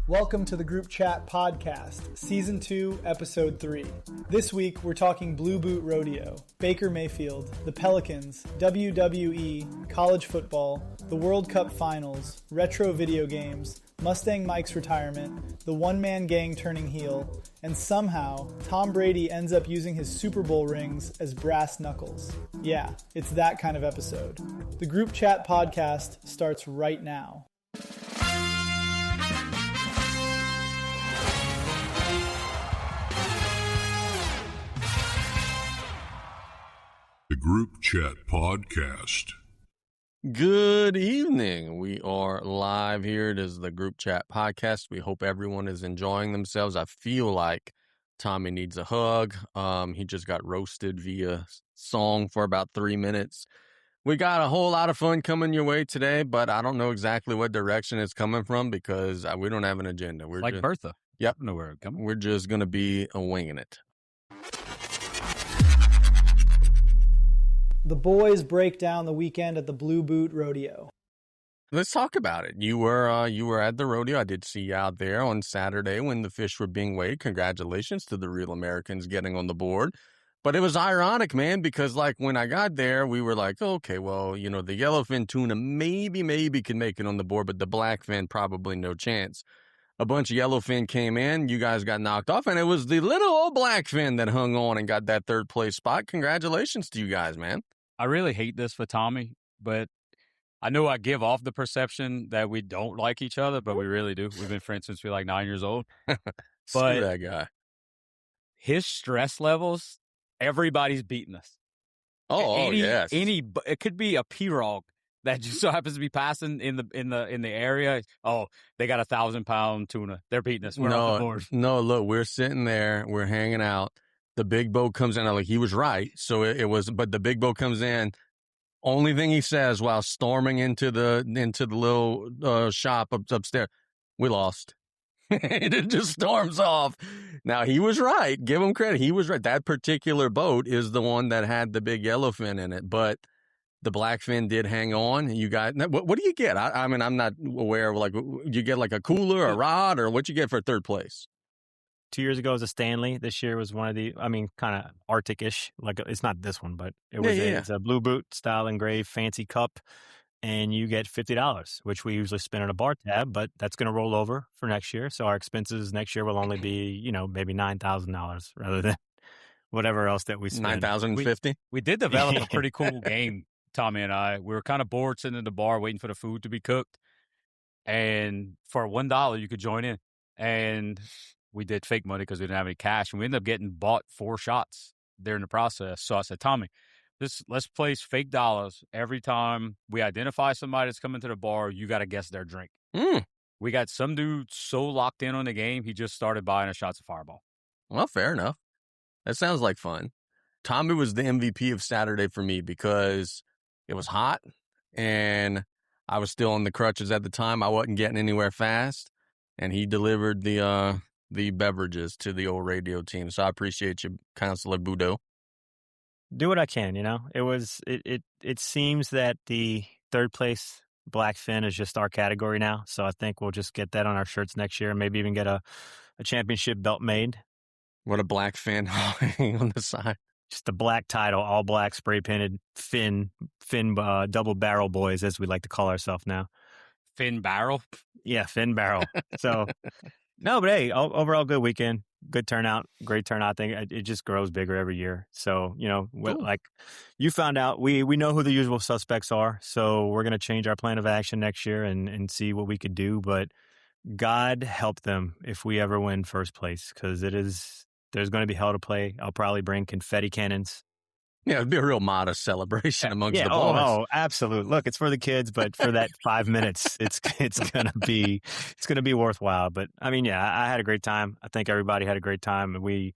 Welcome to the Group Chat Podcast, Season 2, Episode 3. This week, we're talking Blue Boot Rodeo, Baker Mayfield, the Pelicans, WWE, college football, the World Cup Finals, retro video games, Mustang Mike's retirement, the one-man gang turning heel, and somehow, Tom Brady ends up using his Super Bowl rings as brass knuckles. Yeah, it's that kind of episode. The Group Chat Podcast starts right now. The Group Chat Podcast. Good evening. We are live here. It is the Group Chat Podcast. We hope everyone is enjoying themselves. I feel like Tommy needs a hug. He just got roasted via song for about 3 minutes. We got a whole lot of fun coming your way today, but I don't know exactly what direction it's coming from because we don't have an agenda. We're like Bertha. Yep. Nowhere coming. We're just going to be winging it. The boys break down the weekend at the Blue Boot Rodeo. Let's talk about it. You were at the rodeo. I did see you out there on Saturday when the fish were being weighed. Congratulations to the real Americans getting on the board. But it was ironic, man, because like when I got there, we were like, okay, well, you know, the yellowfin tuna maybe can make it on the board, but the blackfin probably no chance. A bunch of yellowfin came in. You guys got knocked off, and it was the little old blackfin that hung on and got that third place spot. Congratulations to you guys, man. I really hate this for Tommy, but I know I give off the perception that we don't like each other, but we really do. We've been friends since we were like 9 years old. Screw that guy. His stress levels, everybody's beating us. Yes. It could be a pirogue that just so happens to be passing in the area. Oh, they got 1,000-pound tuna. They're beating us. We're off the board. No, look, we're sitting there, we're hanging out. The big boat comes in. Like he was right. So it was, but the big boat comes in. Only thing he says while storming into the little shop upstairs, we lost. It just storms off. Now he was right. Give him credit. He was right. That particular boat is the one that had the big yellowfin in it, but the blackfin did hang on. You got what do you get? I mean, I'm not aware of like you get like a cooler, a rod, or what you get for third place. 2 years ago was a Stanley. This year was one of the, kind of Arctic-ish. Like it's not this one, but it was it's a Blue Boot style engraved fancy cup, and you get $50, which we usually spend on a bar tab, but that's going to roll over for next year. So our expenses next year will only be, maybe $9,000 rather than whatever else that we spend. $9,050. We did develop a pretty cool game, Tommy and I. We were kind of bored sitting in the bar waiting for the food to be cooked, and for $1 you could join in, and we did fake money because we didn't have any cash, and we ended up getting bought 4 shots during the process. So I said, Tommy, let's place fake dollars every time we identify somebody that's coming to the bar. You got to guess their drink. We got some dude so locked in on the game, he just started buying us shots of Fireball. Well, fair enough. That sounds like fun. Tommy was the MVP of Saturday for me because it was hot, and I was still on the crutches at the time. I wasn't getting anywhere fast, and he delivered the beverages to the old radio team. So I appreciate you, Counselor Boudreaux. Do what I can, It seems that the third place blackfin is just our category now. So I think we'll just get that on our shirts next year and maybe even get a championship belt made. What a blackfin hanging on the side. Just the black title, all black spray painted fin double barrel boys, as we like to call ourselves now. Fin barrel? Yeah, fin barrel. So no, but hey, overall good weekend, good turnout, great turnout. I think it just grows bigger every year. So, cool. Like you found out, we know who the usual suspects are. So we're going to change our plan of action next year and see what we could do. But God help them if we ever win first place, because there's going to be hell to play. I'll probably bring confetti cannons. Yeah, it'd be a real modest celebration amongst the boys. Oh, absolutely. Look, it's for the kids, but for that 5 minutes, it's gonna be worthwhile. But I mean, yeah, I had a great time. I think everybody had a great time. We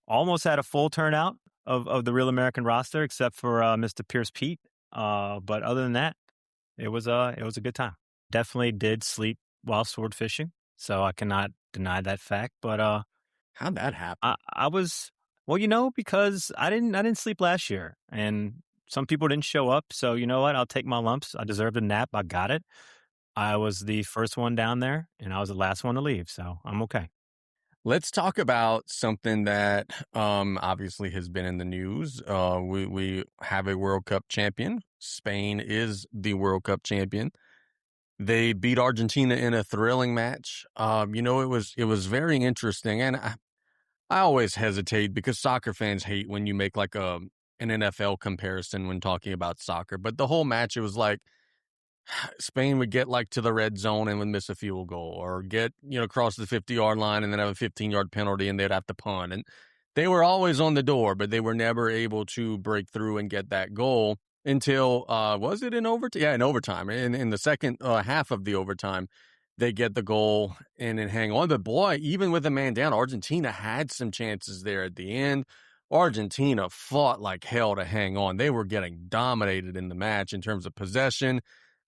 almost had a full turnout of the Real American roster, except for Mr. Pierce Pete. But other than that, it was a good time. Definitely did sleep while sword fishing, so I cannot deny that fact. But how'd that happen? I was. Well, because I didn't sleep last year, and some people didn't show up. So you know what? I'll take my lumps. I deserved a nap. I got it. I was the first one down there, and I was the last one to leave. So I'm okay. Let's talk about something that obviously has been in the news. We have a World Cup champion. Spain is the World Cup champion. They beat Argentina in a thrilling match. It was very interesting, and I always hesitate because soccer fans hate when you make like an NFL comparison when talking about soccer. But the whole match, it was like Spain would get like to the red zone and would miss a field goal, or get, across the 50-yard line and then have a 15-yard penalty and they'd have to punt. And they were always on the door, but they were never able to break through and get that goal until, was it in overtime? Yeah, in overtime. In the second half of the overtime, they get the goal and then hang on. But boy, even with a man down, Argentina had some chances there at the end. Argentina fought like hell to hang on. They were getting dominated in the match in terms of possession.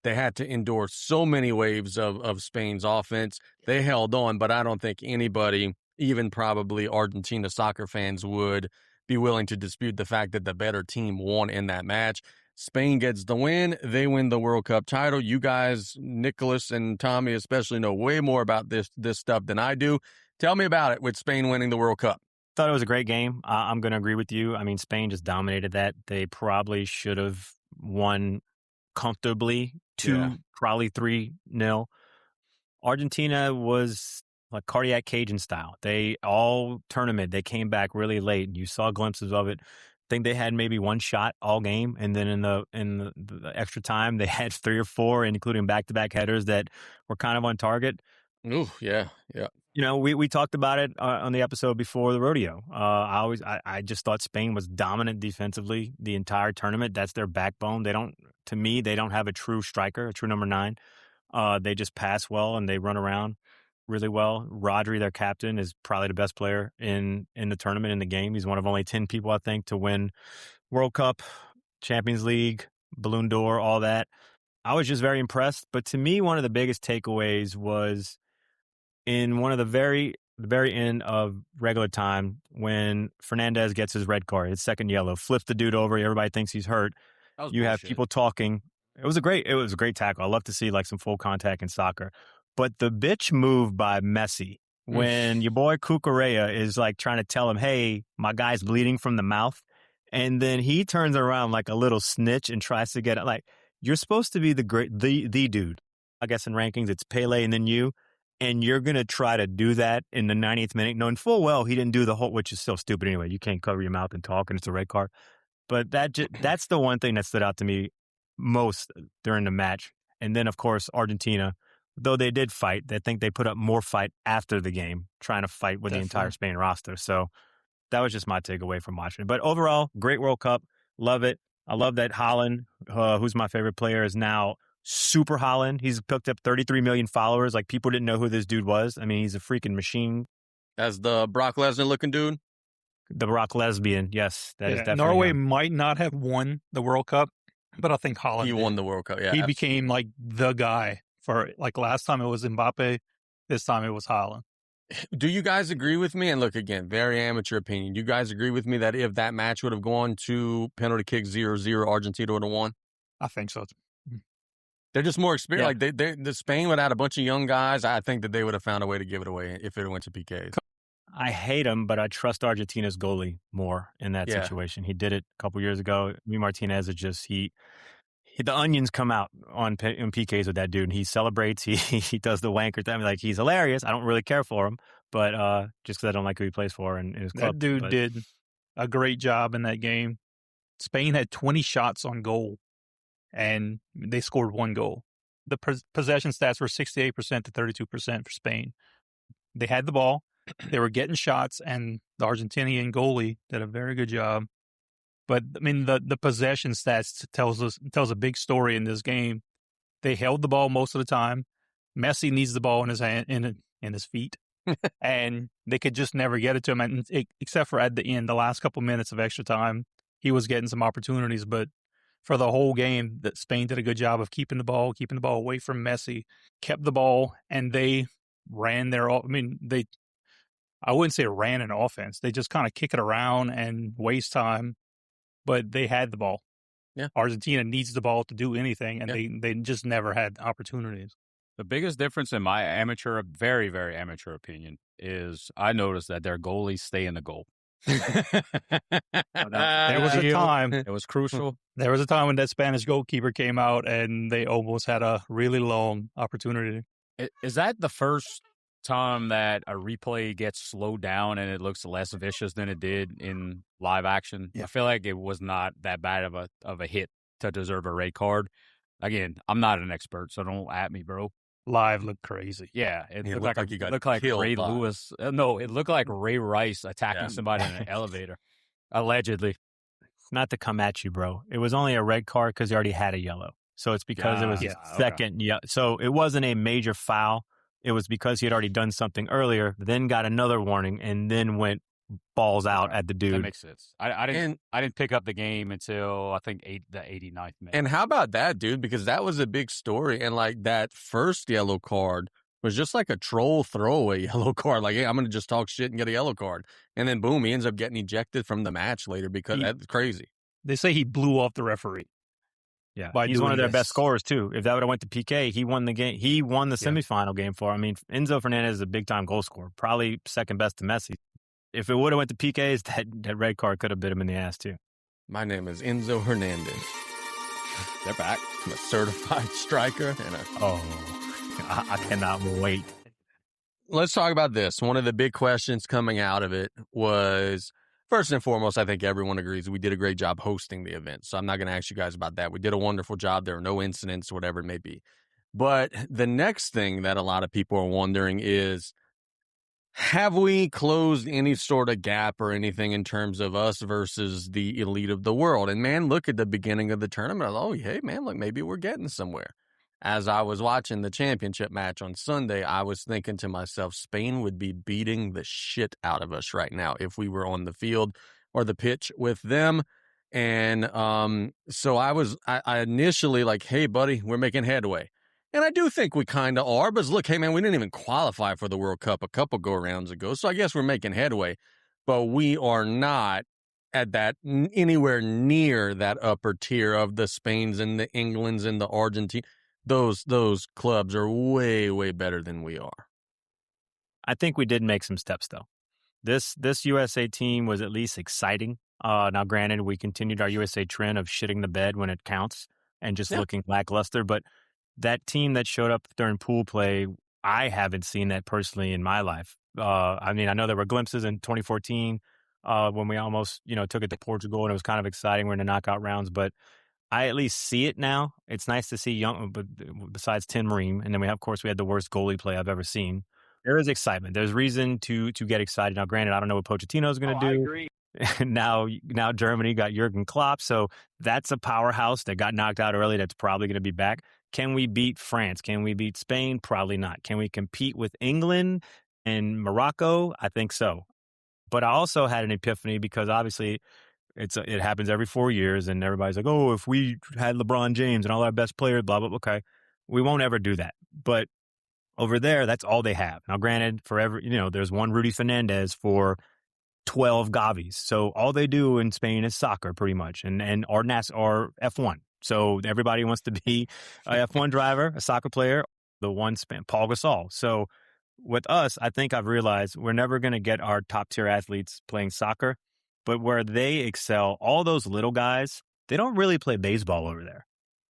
They had to endure so many waves of Spain's offense. They held on, but I don't think anybody, even probably Argentina soccer fans, would be willing to dispute the fact that the better team won in that match. Spain gets the win. They win the World Cup title. You guys, Nicholas and Tommy especially, know way more about this stuff than I do. Tell me about it with Spain winning the World Cup. Thought it was a great game. I'm going to agree with you. I mean, Spain just dominated that. They probably should have won comfortably, probably 3-0. Argentina was like cardiac Cajun style. They all tournament, they came back really late. You saw glimpses of it. I think they had maybe one shot all game, and then in the extra time they had 3 or 4, including back-to-back headers that were kind of on target. Ooh, yeah. We talked about it on the episode before the rodeo. I just thought Spain was dominant defensively the entire tournament. That's their backbone. They don't have a true striker, a true number 9. They just pass well and they run around really well. Rodri, their captain, is probably the best player in the tournament, in the game. He's one of only 10 people, I think, to win World Cup, Champions League, Ballon d'Or, all that. I was just very impressed. But to me, one of the biggest takeaways was in one of the very end of regular time, when Fernandez gets his red card, his second yellow, flips the dude over. Everybody thinks he's hurt. You have people talking. It was a great tackle. I love to see like some full contact in soccer. But the bitch move by Messi, when your boy Cucurella is like trying to tell him, hey, my guy's bleeding from the mouth. And then he turns around like a little snitch and tries to get it. Like, you're supposed to be the dude. I guess in rankings, it's Pele and then you. And you're going to try to do that in the 90th minute, knowing full well he didn't do the whole, which is still stupid anyway. You can't cover your mouth and talk, and it's a red card. But that's the one thing that stood out to me most during the match. And then, of course, Argentina, though they did fight, I think they put up more fight after the game, trying to fight with the entire Spain roster. So that was just my takeaway from watching it. But overall, great World Cup. Love it. I love that Haaland, who's my favorite player, is now Super Haaland. He's picked up 33 million followers. Like, people didn't know who this dude was. I mean, he's a freaking machine. As the Brock Lesnar looking dude? The Brock lesbian, yes. That is definitely Norway him. might not have won the World Cup, but I think Haaland He won the World Cup, yeah. He became like the guy for, like, last time it was Mbappe, this time it was Haaland. Do you guys agree with me? And look, again, very amateur opinion. Do you guys agree with me that if that match would have gone to penalty kick 0-0, Argentina would have won? I think so. They're just more experienced. Yeah. Like the Spain would have had a bunch of young guys. I think that they would have found a way to give it away if it went to PKs. I hate him, but I trust Argentina's goalie more in that situation. He did it a couple years ago. Martinez is just the onions come out on PKs with that dude, and he celebrates. He does the wanker thing. Like, he's hilarious. I don't really care for him, but just because I don't like who he plays for and his club. That dude did a great job in that game. Spain had 20 shots on goal, and they scored 1 goal. The possession stats were 68% to 32% for Spain. They had the ball. They were getting shots, and the Argentinian goalie did a very good job. But I mean, the possession stats tells a big story in this game. They held the ball most of the time. Messi needs the ball in his hand, in his feet, and they could just never get it to him. And except for at the end, the last couple minutes of extra time, he was getting some opportunities. But for the whole game, that Spain did a good job of keeping the ball away from Messi, kept the ball, and they ran their. I wouldn't say ran an offense. They just kind of kick it around and waste time, but they had the ball. Yeah. Argentina needs the ball to do anything, and they just never had opportunities. The biggest difference in my very, very amateur opinion is I noticed that their goalies stay in the goal. There was a time. It was crucial. There was a time when that Spanish goalkeeper came out, and they almost had a really long opportunity. Is that the first time that a replay gets slowed down and it looks less vicious than it did in live action? Yeah. I feel like it was not that bad of a hit to deserve a red card. Again, I'm not an expert, so don't at me, bro. Live looked crazy. Yeah, it Yeah, looked like you got Ray by. Lewis. No, it looked like Ray Rice attacking somebody in an elevator, allegedly. Not to come at you, bro. It was only a red card because he already had a yellow. So it's because it was second. Okay. Yeah. So it wasn't a major foul. It was because he had already done something earlier, then got another warning, and then went balls out at the dude. That makes sense. I didn't pick up the game until I think the 89th minute. And how about that, dude? Because that was a big story. And like that first yellow card was just like a troll throwaway yellow card. Like, hey, I'm going to just talk shit and get a yellow card. And then boom, he ends up getting ejected from the match later because that's crazy. They say he blew off the referee. Yeah, he's one of their best scorers too. If that would have went to PK, he won the game. He won the semifinal game for. I mean, Enzo Fernandez is a big time goal scorer, probably second best to Messi. If it would have went to PKs, that red card could have bit him in the ass too. My name is Enzo Hernandez. They're back. I'm a certified striker. I cannot wait. Let's talk about this. One of the big questions coming out of it was, first and foremost, I think everyone agrees we did a great job hosting the event. So I'm not going to ask you guys about that. We did a wonderful job. There were no incidents, whatever it may be. But the next thing that a lot of people are wondering is, have we closed any sort of gap or anything in terms of us versus the elite of the world? And man, look at the beginning of the tournament. Oh, hey, man, look, maybe we're getting somewhere. As I was watching the championship match on Sunday, I was thinking to myself, Spain would be beating the shit out of us right now if we were on the field or the pitch with them. And so I initially like, hey, buddy, we're making headway. And I do think we kind of are, but look, hey, man, we didn't even qualify for the World Cup a couple go-rounds ago, so I guess we're making headway. But we are not at that anywhere near that upper tier of the Spains and the Englands and the Argentina. Those clubs are way, way better than we are. I think we did make some steps, though. This USA team was at least exciting. Now, granted, we continued our USA trend of shitting the bed when it counts and just looking lackluster, but that team that showed up during pool play, I haven't seen that personally in my life. I mean, I know there were glimpses in 2014 when we almost, took it to Portugal and it was kind of exciting. We're in the knockout rounds, but I at least see it now. It's nice to see young, but besides Tim Ream, and then we had the worst goalie play I've ever seen. There is excitement. There's reason to get excited. Now, granted, I don't know what Pochettino is going to do. I agree. now Germany got Jurgen Klopp, so that's a powerhouse that got knocked out early. That's probably going to be back. Can we beat France? Can we beat Spain? Probably not. Can we compete with England and Morocco? I think so. But I also had an epiphany because obviously it happens every 4 years, and everybody's like, oh, if we had LeBron James and all our best players, blah, blah, blah. Okay, we won't ever do that. But over there, that's all they have. Now, granted, there's one Rudy Fernandez for 12 Gavis. So all they do in Spain is soccer pretty much, or F1. So everybody wants to be a F1 driver, a soccer player, Paul Gasol. So with us, I think I've realized we're never going to get our top tier athletes playing soccer, but where they excel, all those little guys, they don't really play baseball over there.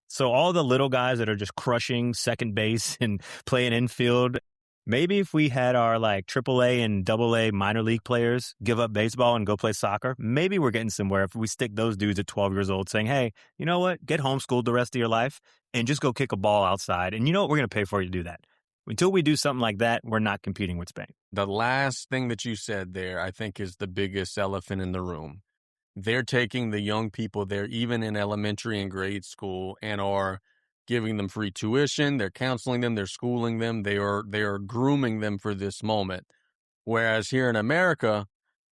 So all the little guys that are just crushing second base and playing infield, maybe if we had our like AAA and AA minor league players give up baseball and go play soccer, maybe we're getting somewhere if we stick those dudes at 12 years old saying, hey, you know what? Get homeschooled the rest of your life and just go kick a ball outside. And you know what? We're going to pay for you to do that. Until we do something like that, we're not competing with Spain. The last thing that you said there, I think, is the biggest elephant in the room. They're taking the young people there, even in elementary and grade school, and are giving them free tuition. They're counseling them. They're schooling them. They are grooming them for this moment. Whereas here in America,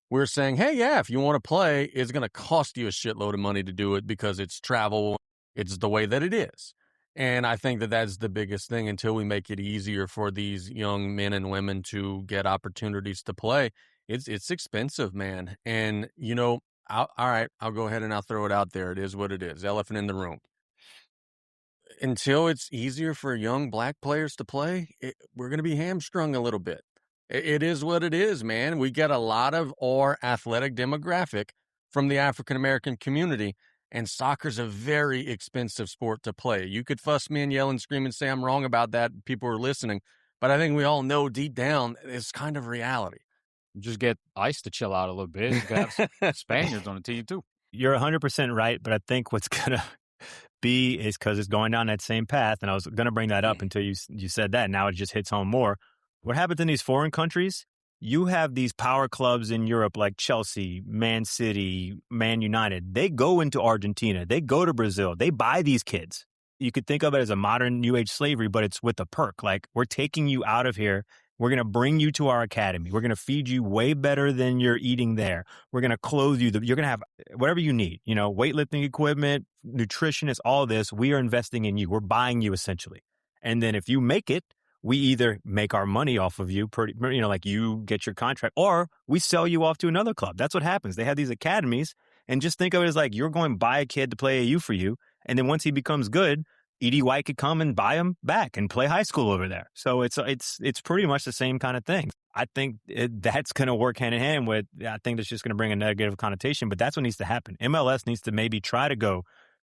we're saying, hey, yeah, if you want to play, it's going to cost you a shitload of money to do it because it's travel. It's the way that it is. And I think that that's the biggest thing until we make it easier for these young men and women to get opportunities to play. It's expensive, man. And, All right, I'll go ahead and I'll throw it out there. It is what it is. Elephant in the room. Until it's easier for young black players to play, we're going to be hamstrung a little bit. It is what it is, man. We get a lot of our athletic demographic from the African American community, and soccer's a very expensive sport to play. You could fuss me and yell and scream and say I'm wrong about that. People are listening, but I think we all know deep down it's kind of reality. Just get ICE to chill out a little bit. You got Spaniards on the team too. You're 100% right, but I think what's going to be is because it's going down that same path, and I was going to bring that up until you said that. Now it just hits home more. What happens in these foreign countries? You have these power clubs in Europe like Chelsea, Man City, Man United. They go into Argentina. They go to Brazil. They buy these kids. You could think of it as a modern New Age slavery, but it's with a perk. Like, we're taking you out of here. We're going to bring you to our academy. We're going to feed you way better than you're eating there. We're going to clothe you. You're going to have whatever you need, weightlifting equipment, nutritionists, all this. We are investing in you. We're buying you essentially. And then if you make it, we either make our money off of you, like you get your contract, or we sell you off to another club. That's what happens. They have these academies, and just think of it as like you're going to buy a kid to play AU for you. And then once he becomes good, E.D. White could come and buy him back and play high school over there. So it's pretty much the same kind of thing. I think that's going to work hand in hand with, I think that's just going to bring a negative connotation, but that's what needs to happen. MLS needs to maybe try to go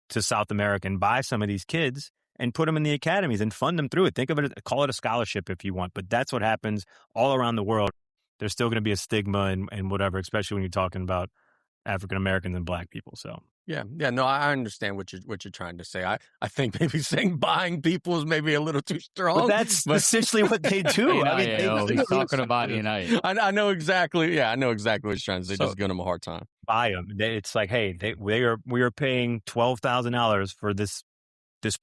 to South America and buy some of these kids and put them in the academies and fund them through it. Think of it, call it a scholarship if you want, but that's what happens all around the world. There's still going to be a stigma and whatever, especially when you're talking about African Americans and black people. So. Yeah, no, I understand what you're trying to say. I think maybe saying buying people is maybe a little too strong. But that's essentially what they do. He's talking about United. I know exactly. Yeah, I know exactly what he's trying to say. Just giving them a hard time. Buy them. It's like, hey, we are paying $12,000 for this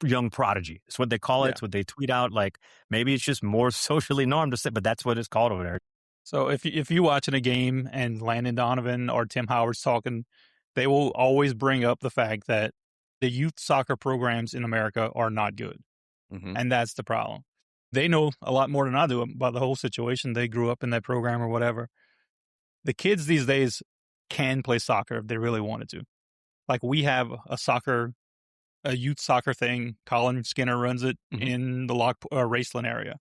young prodigy. It's what they call it. Yeah. It's what they tweet out. Like, maybe it's just more socially normed to say, but that's what it's called over there. So if you watching a game and Landon Donovan or Tim Howard's talking, they will always bring up the fact that the youth soccer programs in America are not good. Mm-hmm. And that's the problem. They know a lot more than I do about the whole situation. They grew up in that program or whatever. The kids these days can play soccer if they really wanted to. Like, we have a youth soccer thing. Colin Skinner runs it in the Raceland area.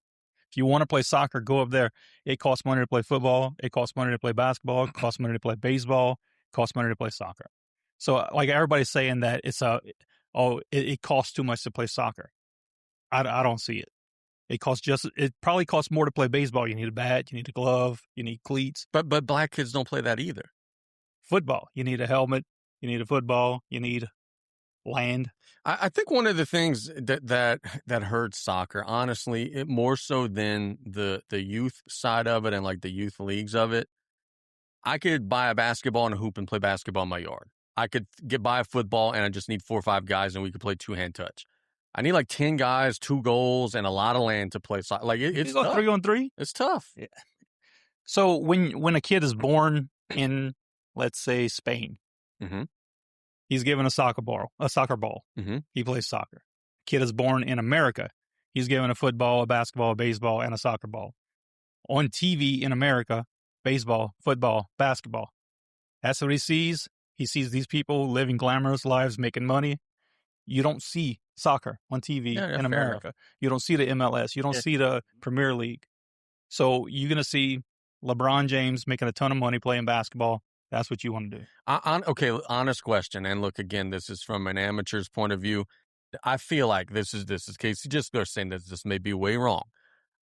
If you want to play soccer, go up there. It costs money to play football. It costs money to play basketball. It costs money to play baseball. It costs money to play soccer. So, like, everybody's saying that it costs too much to play soccer. I don't see it. It probably costs more to play baseball. You need a bat, you need a glove, you need cleats. But black kids don't play that either. Football, you need a helmet, you need a football, you need land. I think one of the things that hurts soccer, honestly, it more so than the youth side of it and like the youth leagues of it. I could buy a basketball and a hoop and play basketball in my yard. I could buy a football and I just need 4 or 5 guys and we could play 2-hand touch. I need like 10 guys, 2 goals, and a lot of land to play soccer. Like, it's tough. 3-on-3. It's tough. Yeah. So when a kid is born in, let's say, Spain, he's given a soccer ball. He plays soccer. Kid is born in America. He's given a football, a basketball, a baseball, and a soccer ball. On TV in America, baseball, football, basketball. That's what he sees. He sees these people living glamorous lives, making money. You don't see soccer on TV in America. You don't see the MLS. You don't see the Premier League. So you're going to see LeBron James making a ton of money playing basketball. That's what you want to do. Okay, honest question. And look, again, this is from an amateur's point of view. I feel like this is Casey just they're saying that this may be way wrong.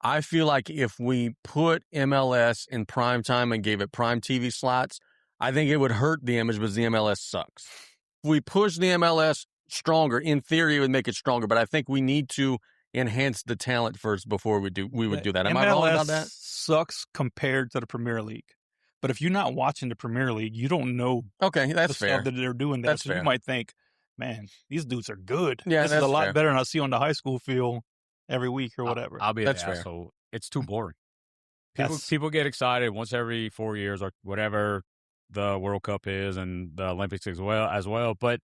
I feel like if we put MLS in prime time and gave it prime TV slots, I think it would hurt the image because the MLS sucks. If we push the MLS stronger, in theory, it would make it stronger. But I think we need to enhance the talent first before we would do that. Am I wrong about that? MLS sucks compared to the Premier League. But if you're not watching the Premier League, you don't know that's fair. Stuff that they're doing there. So you might think, man, these dudes are good. Yeah, this is a lot better than I see on the high school field every week or whatever. I'll be that's fair. So it's too boring. People get excited once every 4 years or whatever the World Cup is and the Olympics as well. But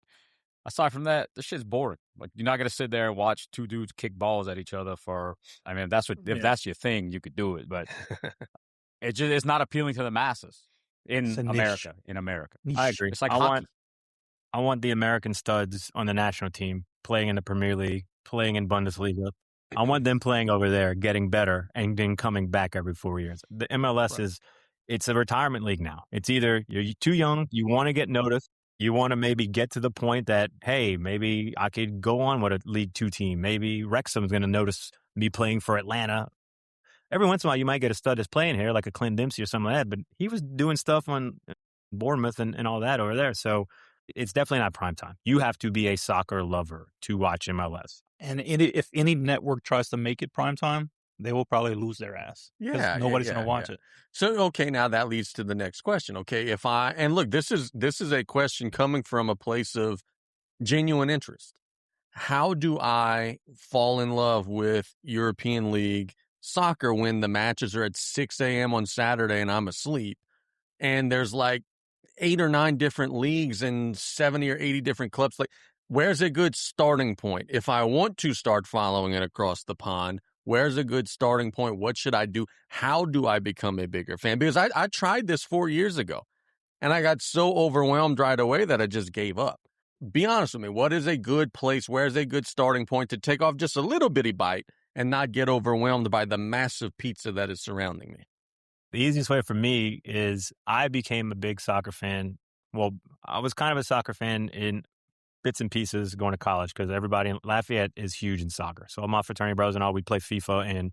aside from that, the shit's boring. Like, you're not going to sit there and watch 2 dudes kick balls at each other if that's your thing, you could do it. But it's not appealing to the masses. It's a in niche. America. In America, I agree. It's like I hockey. want the American studs on the national team playing in the Premier League, playing in Bundesliga. I want them playing over there, getting better, and then coming back every 4 years. The MLS it's a retirement league now. It's either you're too young, you want to get noticed, you want to maybe get to the point that, hey, maybe I could go on with a League 2 team. Maybe Wrexham's going to notice me playing for Atlanta. Every once in a while, you might get a stud that's playing here, like a Clint Dempsey or something like that, but he was doing stuff on Bournemouth and all that over there. So it's definitely not prime time. You have to be a soccer lover to watch MLS. And if any network tries to make it primetime, they will probably lose their ass. Yeah, nobody's going to watch it. So, okay, now that leads to the next question. Okay, and look, this is a question coming from a place of genuine interest. How do I fall in love with European League soccer when the matches are at 6 a.m. on Saturday and I'm asleep, and there's like 8 or 9 different leagues and 70 or 80 different clubs? Like, where's a good starting point? If I want to start following it across the pond, where's a good starting point? What should I do? How do I become a bigger fan? Because I tried this 4 years ago, and I got so overwhelmed right away that I just gave up. Be honest with me. What is a good place? Where's a good starting point to take off just a little bitty bite and not get overwhelmed by the massive pizza that is surrounding me? The easiest way for me is I became a big soccer fan. Well, I was kind of a soccer fan in bits and pieces going to college because everybody in Lafayette is huge in soccer. So all my fraternity brothers and all, we'd play FIFA, and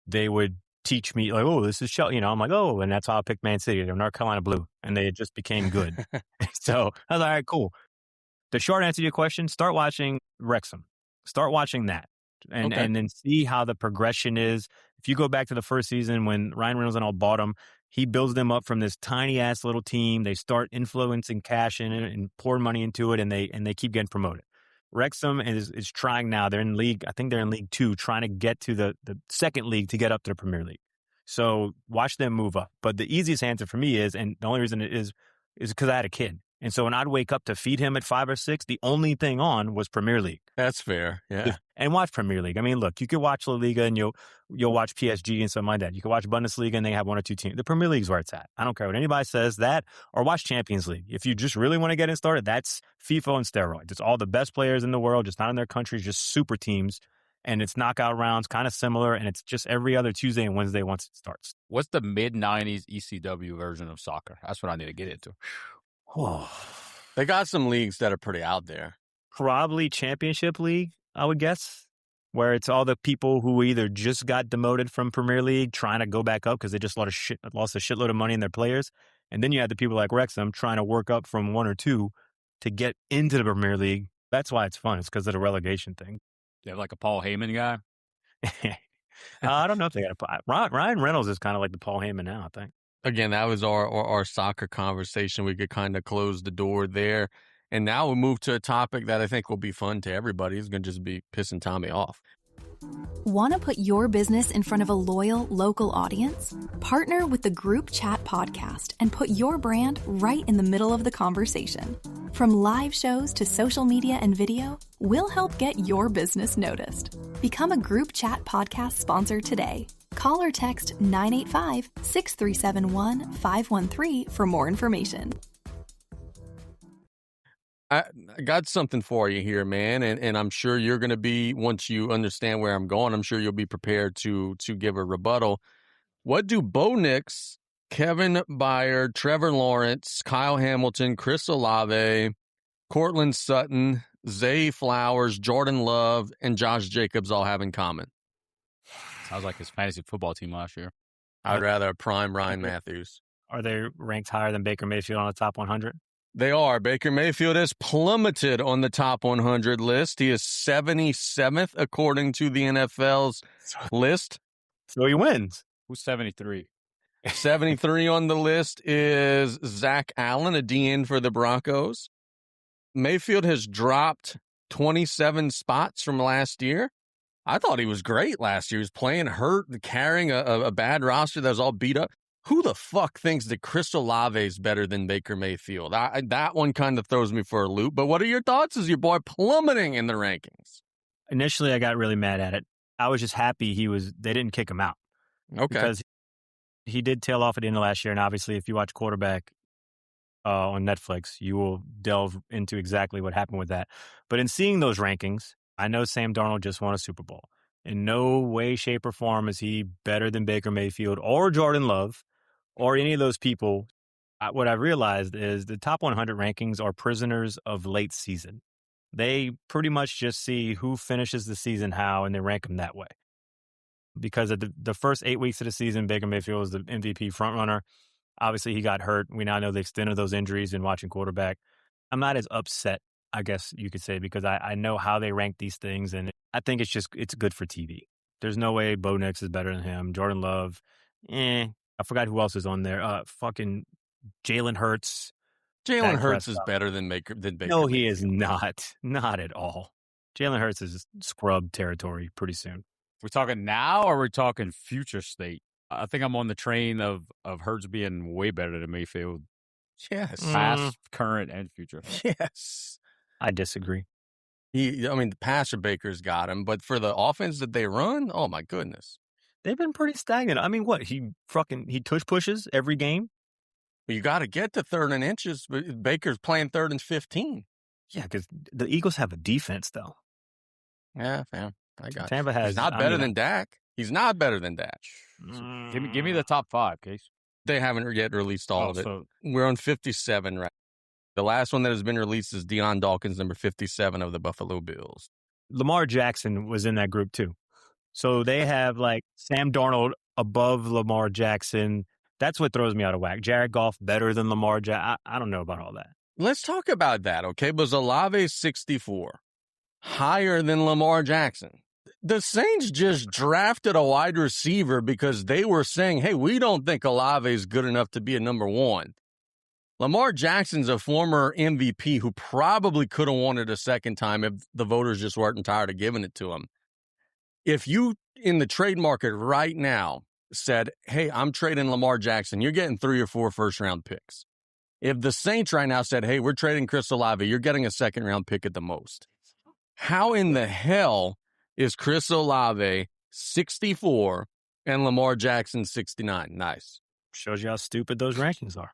they would teach me like, oh, this is Chelsea. I'm like, oh, and that's how I picked Man City. They're North Carolina Blue, and they just became good. So I was like, all right, cool. The short answer to your question, start watching Wrexham. Start watching that. And then see how the progression is. If you go back to the first season when Ryan Reynolds and all bought him, he builds them up from this tiny-ass little team. They start influencing cash in it and pouring money into it, and they keep getting promoted. Wrexham is trying now. They're in League, I think they're in League 2, trying to get to the second league to get up to the Premier League. So watch them move up. But the easiest answer for me is, and the only reason it is because I had a kid. And so when I'd wake up to feed him at 5 or 6, the only thing on was Premier League. That's fair, yeah. And watch Premier League. I mean, look, you could watch La Liga and you'll watch PSG and something like that. You could watch Bundesliga and they have 1 or 2 teams. The Premier League's where it's at. I don't care what anybody says, that, or watch Champions League. If you just really want to get it started, that's FIFA on steroids. It's all the best players in the world, just not in their countries, just super teams. And it's knockout rounds, kind of similar, and it's just every other Tuesday and Wednesday once it starts. What's the mid-90s ECW version of soccer? That's what I need to get into. They got some leagues that are pretty out there. Probably Championship League, I would guess, where it's all the people who either just got demoted from Premier League trying to go back up because they just lost a shitload of money in their players. And then you have the people like Wrexham trying to work up from 1 or 2 to get into the Premier League. That's why it's fun. It's because of the relegation thing. You have like a Paul Heyman guy? I don't know if they got Ryan Reynolds is kind of like the Paul Heyman now, I think. Again, that was our soccer conversation. We could kind of close the door there. And now we'll move to a topic that I think will be fun to everybody. It's going to just be pissing Tommy off. Want to put your business in front of a loyal, local audience? Partner with the Group Chat podcast and put your brand right in the middle of the conversation. From live shows to social media and video, we'll help get your business noticed. Become a Group Chat podcast sponsor today. Call or text 985-6371-513 for more information. I got something for you here, man, and I'm sure you're going to be, once you understand where I'm going, I'm sure you'll be prepared to give a rebuttal. What do Bo Nix, Kevin Byard, Trevor Lawrence, Kyle Hamilton, Chris Olave, Cortland Sutton, Zay Flowers, Jordan Love, and Josh Jacobs all have in common? Sounds like his fantasy football team last year. I'd rather prime Ryan Matthews. Are they ranked higher than Baker Mayfield on the top 100? They are. Baker Mayfield has plummeted on the top 100 list. He is 77th according to the NFL's list. So he wins. Who's 73? 73 on the list is Zach Allen, a DN for the Broncos. Mayfield has dropped 27 spots from last year. I thought he was great last year. He was playing hurt, carrying a bad roster that was all beat up. Who the fuck thinks that Chris Olave is better than Baker Mayfield? That one kind of throws me for a loop. But what are your thoughts? Is your boy plummeting in the rankings? Initially, I got really mad at it. I was just happy they didn't kick him out. Okay. Because he did tail off at the end of last year, and obviously, if you watch Quarterback on Netflix, you will delve into exactly what happened with that. But in seeing those rankings, I know Sam Darnold just won a Super Bowl. In no way, shape, or form is he better than Baker Mayfield or Jordan Love or any of those people. What I've realized is the top 100 rankings are prisoners of late season. They pretty much just see who finishes the season how, and they rank them that way. Because of the first 8 weeks of the season, Baker Mayfield was the MVP frontrunner. Obviously, he got hurt. We now know the extent of those injuries in watching Quarterback. I'm not as upset, I guess you could say, because I know how they rank these things, and I think it's good for TV. There's no way Bo Nix is better than him. Jordan Love, I forgot who else is on there. Fucking Jalen Hurts. Jalen Hurts is better than Baker. No, he is not. Not at all. Jalen Hurts is scrub territory pretty soon. We're talking now, or we're talking future state? I think I'm on the train of Hurts being way better than Mayfield. Yes. Past, current, and future. Yes. I disagree. The passer Baker's got him, but for the offense that they run, oh my goodness. They've been pretty stagnant. I mean, what? He tush pushes every game? You got to get to 3rd and inches. Baker's playing 3rd and 15. Yeah, because the Eagles have a defense, though. Yeah, fam. I got Tampa has. He's not better than Dak. He's not better than Dak. Give me the top 5, Case. They haven't yet released all of it. So we're on 57 right. The last one that has been released is Deion Dawkins, number 57 of the Buffalo Bills. Lamar Jackson was in that group too. So they have like Sam Darnold above Lamar Jackson. That's what throws me out of whack. Jared Goff better than Lamar Jackson. I don't know about all that. Let's talk about that, okay? Was Olave 64 higher than Lamar Jackson? The Saints just drafted a wide receiver because they were saying, hey, we don't think Olave is good enough to be a number 1. Lamar Jackson's a former MVP who probably could have won it a second time if the voters just weren't tired of giving it to him. If you, in the trade market right now, said, hey, I'm trading Lamar Jackson, you're getting 3 or 4 first-round picks. If the Saints right now said, hey, we're trading Chris Olave, you're getting a second-round pick at the most. How in the hell is Chris Olave 64 and Lamar Jackson 69? Nice. Shows you how stupid those rankings are.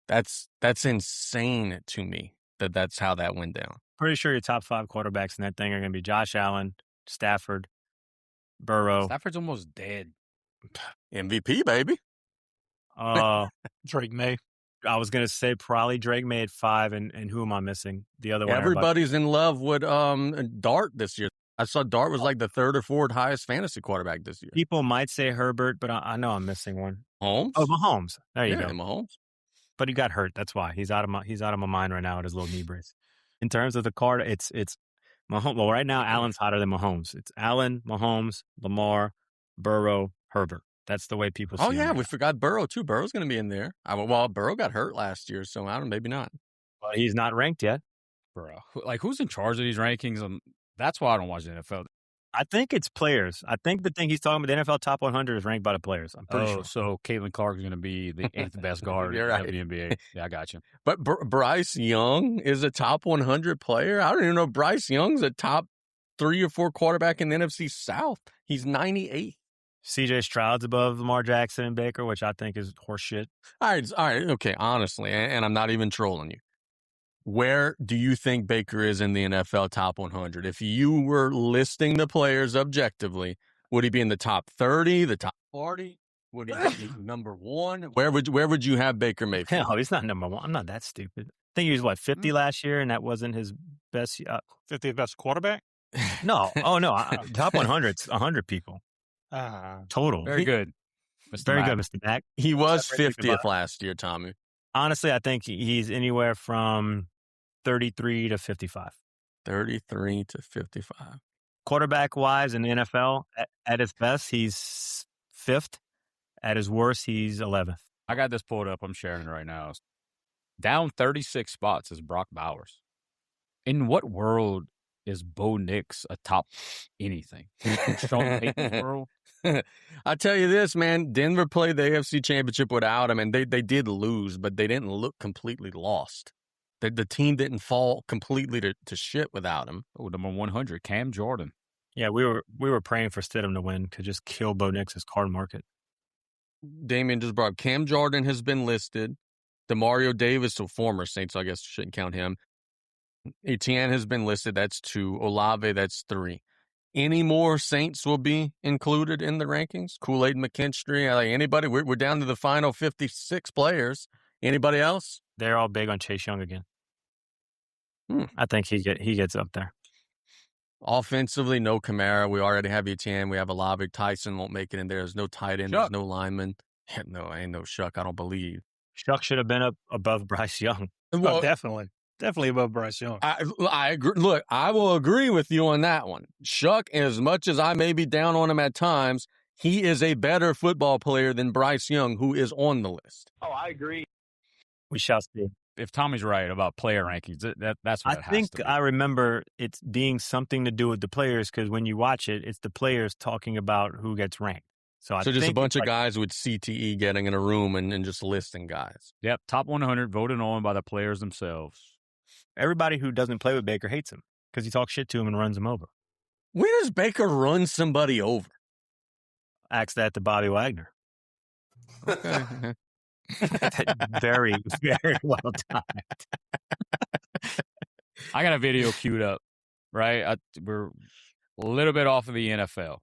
That's insane to me that's how that went down. Pretty sure your top 5 quarterbacks in that thing are going to be Josh Allen, Stafford, Burrow. Stafford's almost dead. MVP, baby. Drake May. I was going to say probably Drake May at 5, and who am I missing? The other one. Everybody's in love with Dart this year. I saw Dart was like the 3rd or 4th highest fantasy quarterback this year. People might say Herbert, but I know I'm missing one. Mahomes? Oh, Mahomes. There you go. Mahomes. But he got hurt. That's why he's out of my mind right now with his little knee brace. In terms of the card, it's Mahomes. Well, right now Allen's hotter than Mahomes. It's Allen, Mahomes, Lamar, Burrow, Herbert. That's the way people see him. Oh yeah, we forgot Burrow too. Burrow's going to be in there. Well, Burrow got hurt last year, so I don't know, maybe not. Well, he's not ranked yet. Bro, like who's in charge of these rankings? That's why I don't watch the NFL. I think it's players. I think the thing he's talking about, the NFL top 100 is ranked by the players. I'm pretty sure. So Caitlin Clark is going to be the 8th best guard right. of the NBA. Yeah, I got you. But Bryce Young is a top 100 player. I don't even know if Bryce Young's a top 3 or 4 quarterback in the NFC South. He's 98th. CJ Stroud's above Lamar Jackson and Baker, which I think is horseshit. All right, okay, honestly, and I'm not even trolling you. Where do you think Baker is in the NFL top 100? If you were listing the players objectively, would he be in the top 30, the top 40? Would he be number 1? Where would you have Baker Mayfield? Hell, he's not number 1. I'm not that stupid. I think he was, 50 last year, and that wasn't his best. 50th best quarterback? No. Oh, no. Top 100, 100 people. Total. Very good. Very good, Mr. Mack. He was 50th last year, Tommy. Honestly, I think he's anywhere from 33 to 55. 33 to 55. Quarterback-wise in the NFL, at his best, he's 5th. At his worst, he's 11th. I got this pulled up. I'm sharing it right now. Down 36 spots is Brock Bowers. In what world is Bo Nix a top anything? Sean Payton's world? I tell you this, man. Denver played the AFC Championship without him, and they did lose, but they didn't look completely lost. The team didn't fall completely to shit without him. Oh, number 100, Cam Jordan. Yeah, we were praying for Stidham to win to just kill Bo Nix's card market. Damien just brought up, Cam Jordan has been listed. Demario Davis, a former Saint, so I guess shouldn't count him. Etienne has been listed. That's 2. Olave, that's 3. Any more Saints will be included in the rankings? Kool-Aid McKinstry, like anybody? We're down to the final 56 players. Anybody else? They're all big on Chase Young again. I think he gets up there. Offensively, no Kamara. We already have Etienne. We have Olave. Tyson won't make it in there. There's no tight end. There's no lineman. No, ain't no Shuck, I don't believe. Shuck should have been up above Bryce Young. Well, definitely above Bryce Young. I agree. Look, I will agree with you on that one. Shuck, as much as I may be down on him at times, he is a better football player than Bryce Young, who is on the list. Oh, I agree. We shall see. If Tommy's right about player rankings, that's what I think I remember it's being something to do with the players, because when you watch it, it's the players talking about who gets ranked. So just a bunch of guys with CTE getting in a room and just listing guys. Yep, top 100 voted on by the players themselves. Everybody who doesn't play with Baker hates him because he talks shit to him and runs him over. When does Baker run somebody over? Ask that to Bobby Wagner. Okay. Very, very well timed. I got a video queued up, right? We're a little bit off of the NFL.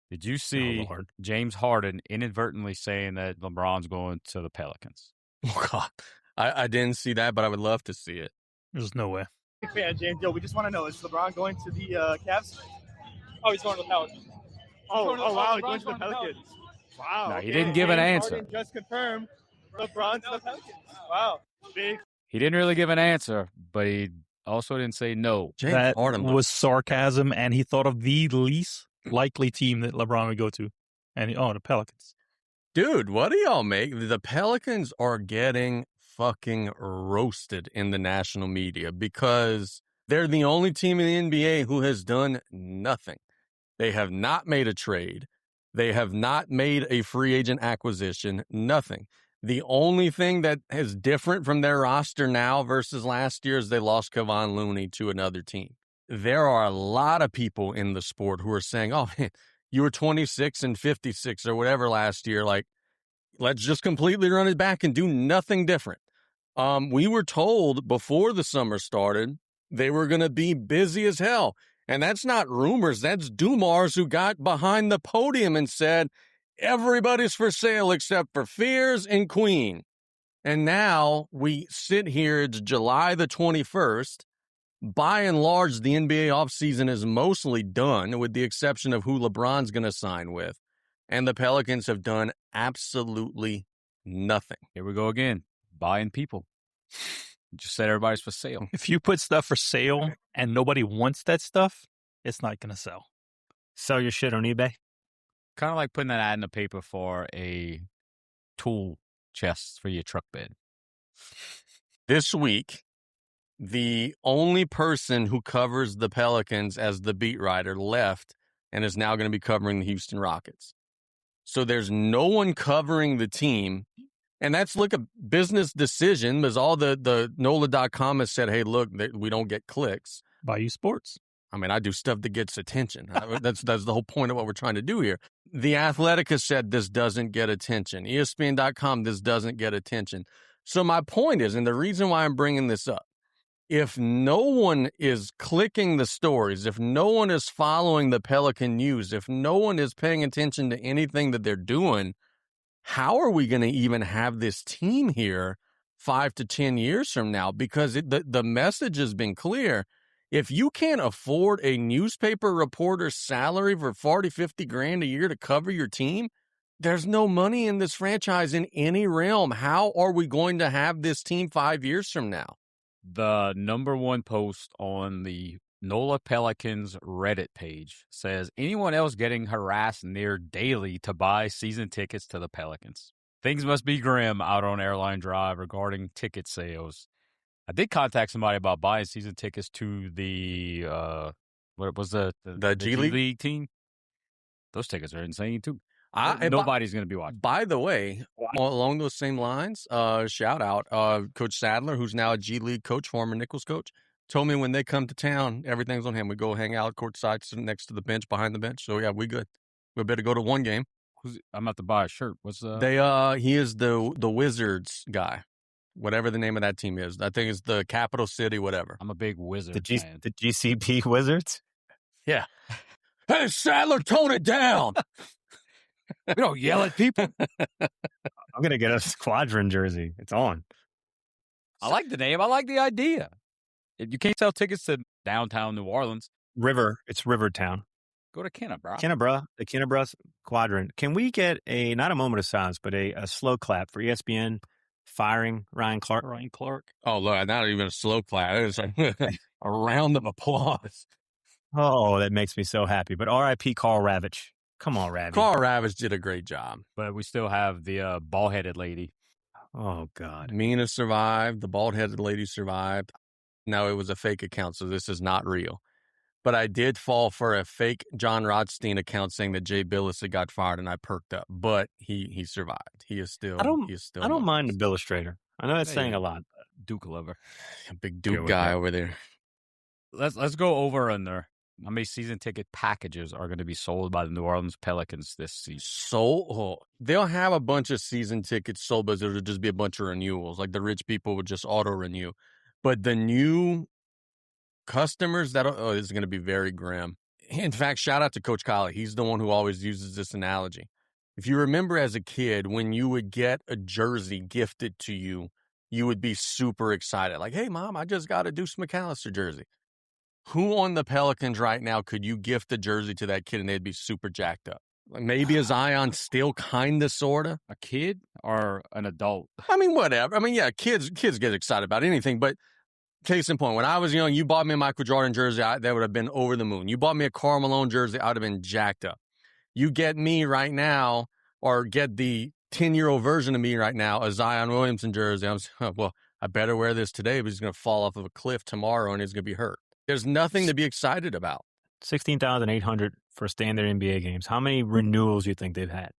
Did you see James Harden inadvertently saying that LeBron's going to the Pelicans? Oh, God. I didn't see that, but I would love to see it. There's no way. Yeah, James, we just want to know, is LeBron going to the Cavs? Oh, he's going to the Pelicans. Wow, he's going to the Pelicans. Wow. No, he didn't give an answer. Harden just confirmed LeBron's the Pelicans. Wow. Big. He didn't really give an answer, but he also didn't say no. James That Harden was sarcasm, and he thought of the least likely team that LeBron would go to. And the Pelicans. Dude, what do y'all make? The Pelicans are getting fucking roasted in the national media because they're the only team in the NBA who has done nothing. They have not made a trade. They have not made a free agent acquisition. Nothing. The only thing that is different from their roster now versus last year is they lost Kevon Looney to another team. There are a lot of people in the sport who are saying, oh, man, you were 26 and 56 or whatever last year. Like, let's just completely run it back and do nothing different. We were told before the summer started they were going to be busy as hell. And that's not rumors. That's Dumars who got behind the podium and said, everybody's for sale except for Fears and Queen. And now we sit here, it's July the 21st. By and large, the NBA offseason is mostly done, with the exception of who LeBron's going to sign with. And the Pelicans have done absolutely nothing. Here we go again. Buying people. Just said everybody's for sale. If you put stuff for sale and nobody wants that stuff, it's not going to sell. Sell your shit on eBay? Kind of like putting that ad in the paper for a tool chest for your truck bed. This week, the only person who covers the Pelicans as the beat writer left and is now going to be covering the Houston Rockets. So there's no one covering the team. And that's a business decision because all the NOLA.com has said, hey, look, we don't get clicks. Bayou Sports. I mean, I do stuff that gets attention. That's the whole point of what we're trying to do here. The Athletic has said this doesn't get attention. ESPN.com, this doesn't get attention. So my point is, and the reason why I'm bringing this up, if no one is clicking the stories, if no one is following the Pelican news, if no one is paying attention to anything that they're doing, how are we going to even have this team here 5 to 10 years from now? Because the message has been clear. If you can't afford a newspaper reporter's salary for 40, 50 grand a year to cover your team, there's no money in this franchise in any realm. How are we going to have this team 5 years from now? The number one post on the NOLA Pelicans Reddit page says, anyone else getting harassed near daily to buy season tickets to the Pelicans? Things must be grim out on Airline Drive regarding ticket sales. I did contact somebody about buying season tickets to the, what was the G League team? Those tickets are insane too. Nobody's going to be watching. By the way, along those same lines, shout out, Coach Sadler, who's now a G League coach, former Nichols coach, told me when they come to town, everything's on him. We go hang out courtside, sitting next to the bench, behind the bench. So, yeah, we good. We better go to one game. I'm about to buy a shirt. What's He is the Wizards guy, whatever the name of that team is. I think it's the Capital City, whatever. I'm a big Wizard fan. The GCP Wizards? Yeah. Hey, Sadler, tone it down. We don't yell at people. I'm going to get a Squadron jersey. It's on. I like the name. I like the idea. If you can't sell tickets to downtown New Orleans, It's Rivertown. go to Kennebra. The Kennebra Squadron. Can we get not a moment of silence, but a slow clap for ESPN firing Ryan Clark? Oh, look, not even a slow clap. It's like a round of applause. Oh, that makes me so happy. But R.I.P. Carl Ravitch. Come on, Ravitch. Carl Ravitch did a great job. But we still have the bald-headed lady. Oh, God. Mina survived. The bald-headed lady survived. No, it was a fake account, so this is not real. But I did fall for a fake John Rothstein account saying that Jay Billis had got fired, and I perked up. But he survived. He is still. I don't mind the Billustrator. I know that's saying a lot. Duke lover. A big Duke guy over there. Let's go over under. How many season ticket packages are going to be sold by the New Orleans Pelicans this season? They'll have a bunch of season tickets sold, but it'll just be a bunch of renewals. Like the rich people would just auto-renew. But the new customers, is going to be very grim. In fact, shout out to Coach Colley. He's the one who always uses this analogy. If you remember as a kid, when you would get a jersey gifted to you, you would be super excited. Like, hey, Mom, I just got a Deuce McAllister jersey. Who on the Pelicans right now could you gift a jersey to that kid and they'd be super jacked up? Like maybe a Zion still kind of, sort of. A kid or an adult? I mean, whatever. I mean, yeah, kids get excited about anything. But case in point, when I was young, you bought me a Michael Jordan jersey, that would have been over the moon. You bought me a Karl Malone jersey, I would have been jacked up. You get me right now, or get the 10-year-old version of me right now, a Zion Williamson jersey. I better wear this today, but he's going to fall off of a cliff tomorrow and he's going to be hurt. There's nothing to be excited about. 16,800 for standard NBA games. How many renewals do you think they've had?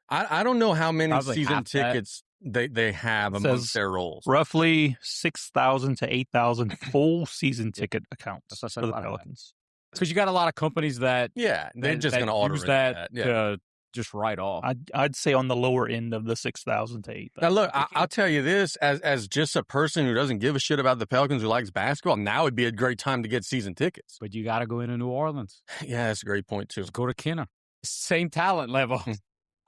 I don't know how many Probably season tickets they have amongst their roles. Roughly 6,000 to 8,000 full season ticket accounts for the Pelicans. Because you got a lot of companies that they're just going to order that to just write off. I'd say on the lower end of the 6,000 to 8,000. Now, look, I'll tell you this, as just a person who doesn't give a shit about the Pelicans, who likes basketball, now would be a great time to get season tickets. But you got to go into New Orleans. Yeah, that's a great point, too. Just go to Kenner. Same talent level.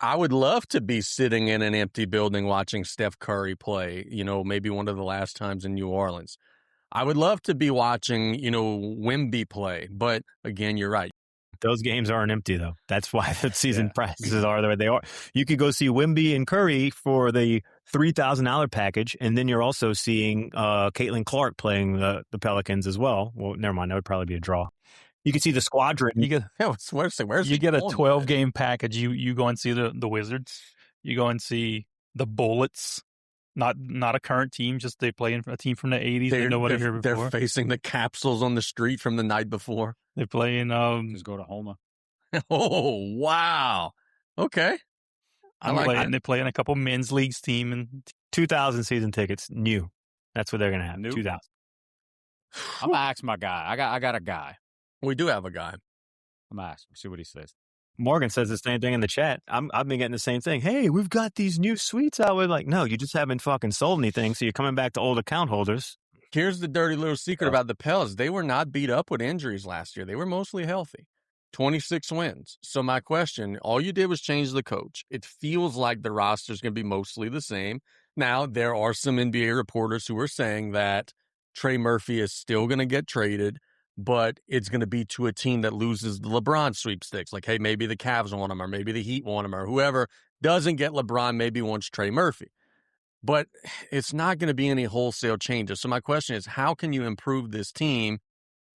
I would love to be sitting in an empty building watching Steph Curry play, maybe one of the last times in New Orleans. I would love to be watching, Wemby play. But, again, you're right. Those games aren't empty, though. That's why the season prices are the way they are. You could go see Wemby and Curry for the $3,000 package, and then you're also seeing Caitlin Clark playing the Pelicans as well. Well, never mind. That would probably be a draw. You can see the Squadron. You get where's you get a 12-game package. You go and see the Wizards. You go and see the Bullets. Not a current team, just they play a team from the 80s. They know what they're here before. They're facing the capsules on the street from the night before. They play in just go to Homa. Oh, wow. Okay. They play in a couple men's leagues team, and 2,000 season tickets new. That's what they're going to have. 2,000. I'm gonna ask my guy. I got a guy. We do have a guy. I'm gonna ask him, see what he says. Morgan says the same thing in the chat. I've been getting the same thing. Hey, we've got these new suites out. We're like, no, you just haven't fucking sold anything, so you're coming back to old account holders. Here's the dirty little secret about the Pels. They were not beat up with injuries last year. They were mostly healthy. 26 wins. So my question, all you did was change the coach. It feels like the roster's going to be mostly the same. Now, there are some NBA reporters who are saying that Trey Murphy is still going to get traded, but it's going to be to a team that loses the LeBron sweepstakes. Like, hey, maybe the Cavs want him, or maybe the Heat want him, or whoever doesn't get LeBron maybe wants Trey Murphy. But it's not going to be any wholesale changes. So my question is, how can you improve this team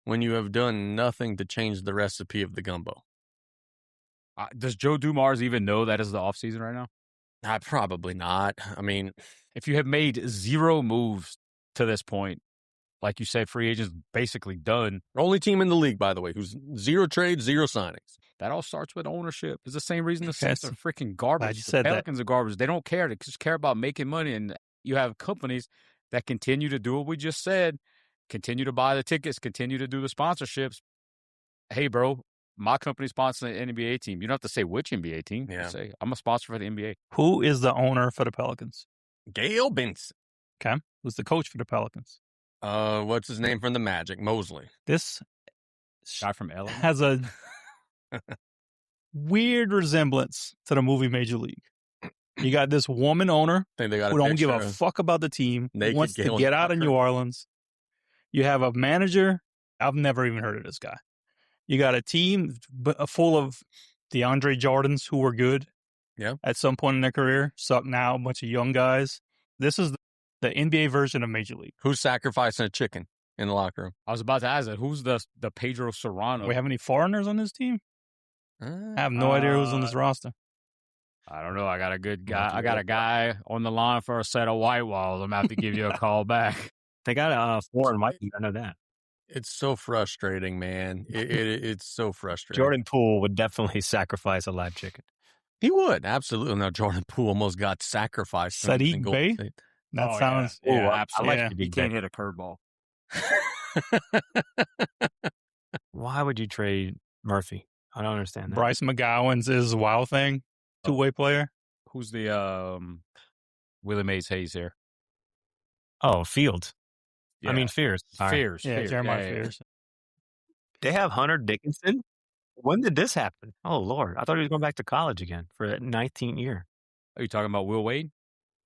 when you have done nothing to change the recipe of the gumbo? Does Joe Dumars even know that is the offseason right now? Probably not. I mean, if you have made zero moves to this point, like you said, free agents basically done. Only team in the league, by the way, who's zero trades, zero signings. That all starts with ownership. It's the same reason the Saints are freaking garbage. The Pelicans are garbage. They don't care. They just care about making money. And you have companies that continue to do what we just said, continue to buy the tickets, continue to do the sponsorships. Hey, bro, my company sponsors an NBA team. You don't have to say which NBA team. Yeah. You say, I'm a sponsor for the NBA. Who is the owner for the Pelicans? Gail Benson. Okay. Who's the coach for the Pelicans? What's his name from the Magic? Mosley. This Guy from LA. has a weird resemblance to the movie Major League. You got this woman owner Think they got who don't give a picture of full about the team, naked wants to Gail get out of Tucker. New Orleans. You have a manager. I've never even heard of this guy. You got a team full of DeAndre Jordans who were good at some point in their career, suck now, a bunch of young guys. This is the NBA version of Major League. Who's sacrificing a chicken in the locker room? I was about to ask that. Who's the Pedro Serrano? Do we have any foreigners on this team? I have no idea who's on this roster. I don't know. I got a good guy. I got a guy on the line for a set of white walls. I'm going to have to give you a call back. They got a foreign white. I know that. It's so frustrating, man. It's so frustrating. Jordan Poole would definitely sacrifice a live chicken. He would, absolutely. No, Jordan Poole almost got sacrificed. Sadiq Bey? That sounds... Yeah, I absolutely. like He can't hit a curveball. Why would you trade Murphy? I don't understand that. Bryce McGowan's is Wild Thing, two-way player. Who's the Willie Mays Hayes here? Oh, Fields. Yeah. I mean, Fears. Fears. Yeah, Fears. Jeremiah Yeah. Fears. They have Hunter Dickinson. When did this happen? Oh, Lord. I thought he was going back to college again for that 19th year. Are you talking about Will Wade?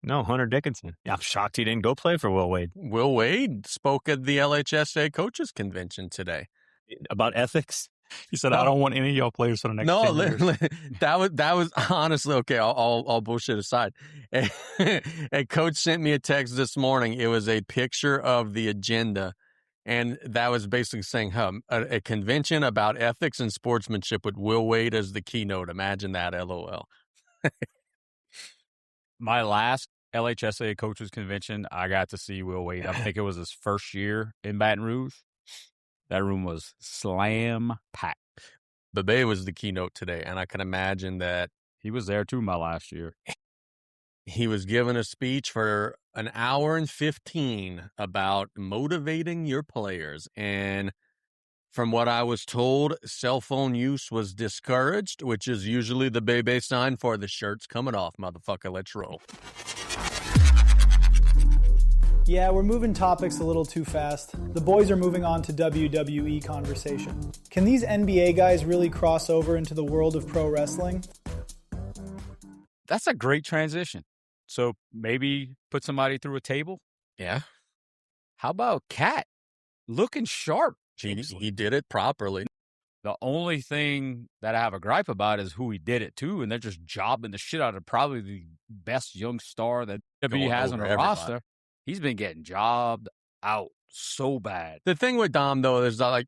No, Hunter Dickinson. Yeah, I'm shocked he didn't go play for Will Wade. Will Wade spoke at the LHSA coaches convention today. About ethics? He said, I don't want any of y'all players for the next 10 years. that was honestly okay. All bullshit aside. A coach sent me a text this morning. It was a picture of the agenda, and that was basically saying, a convention about ethics and sportsmanship with Will Wade as the keynote. Imagine that, LOL. My last LHSA coaches convention, I got to see Will Wade. I think it was his first year in Baton Rouge. That room was slam packed. Bebe was the keynote today, and I can imagine that he was there too my last year. He was giving a speech for an hour and 15 about motivating your players. And from what I was told, cell phone use was discouraged, which is usually the Bebe sign for the shirt's coming off, motherfucker. Let's roll. Yeah, we're moving topics a little too fast. The boys are moving on to WWE conversation. Can these NBA guys really cross over into the world of pro wrestling? That's a great transition. So maybe put somebody through a table? Yeah. How about Cat? Looking sharp. He did it properly. The only thing that I have a gripe about is who he did it to, and they're just jobbing the shit out of probably the best young star that WWE has on the roster. He's been getting jobbed out so bad. The thing with Dom, though, is that,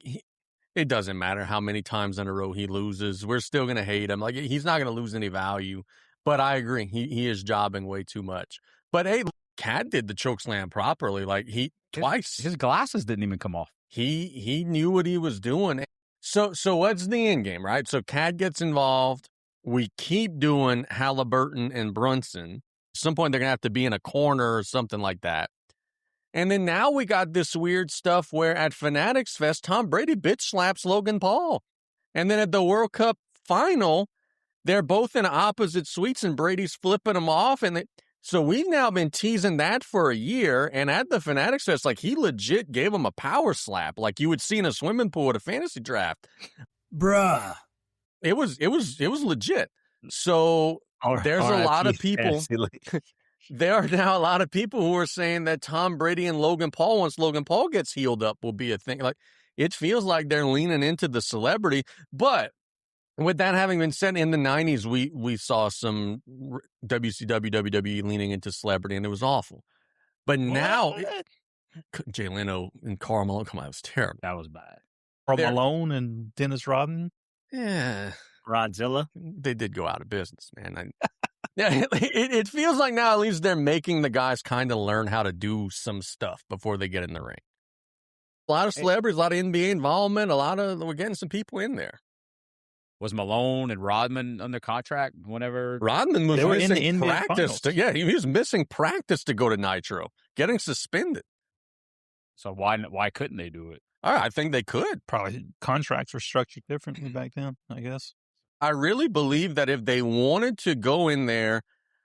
it doesn't matter how many times in a row he loses. We're still going to hate him. He's not going to lose any value. But I agree. He is jobbing way too much. But, hey, Cat did the chokeslam properly. Twice. His glasses didn't even come off. He knew what he was doing. So what's the end game, right? So Cat gets involved. We keep doing Halliburton and Brunson. At some point, they're going to have to be in a corner or something like that. And then now we got this weird stuff where at Fanatics Fest, Tom Brady bitch slaps Logan Paul. And then at the World Cup final, they're both in opposite suites and Brady's flipping them off. So we've now been teasing that for a year. And at the Fanatics Fest, he legit gave him a power slap like you would see in a swimming pool at a fantasy draft. Bruh. It was legit. So there's a lot of people. There are now a lot of people who are saying that Tom Brady and Logan Paul, once Logan Paul gets healed up, will be a thing. It feels like they're leaning into the celebrity. But with that having been said, in the 90s, we saw some WCW, WWE leaning into celebrity, and it was awful. But now, Jay Leno and Karl Malone, come on, it was terrible. That was bad. Karl Malone and Dennis Rodman? Yeah. Rodzilla? They did go out of business, man. It feels like now at least they're making the guys kind of learn how to do some stuff before they get in the ring. A lot of celebrities, a lot of NBA involvement, we're getting some people in there. Was Malone and Rodman under contract whenever? Rodman was missing practice. He was missing practice to go to Nitro, getting suspended. So why couldn't they do it? I think they could. Probably contracts were structured differently back then, I guess. I really believe that if they wanted to go in there,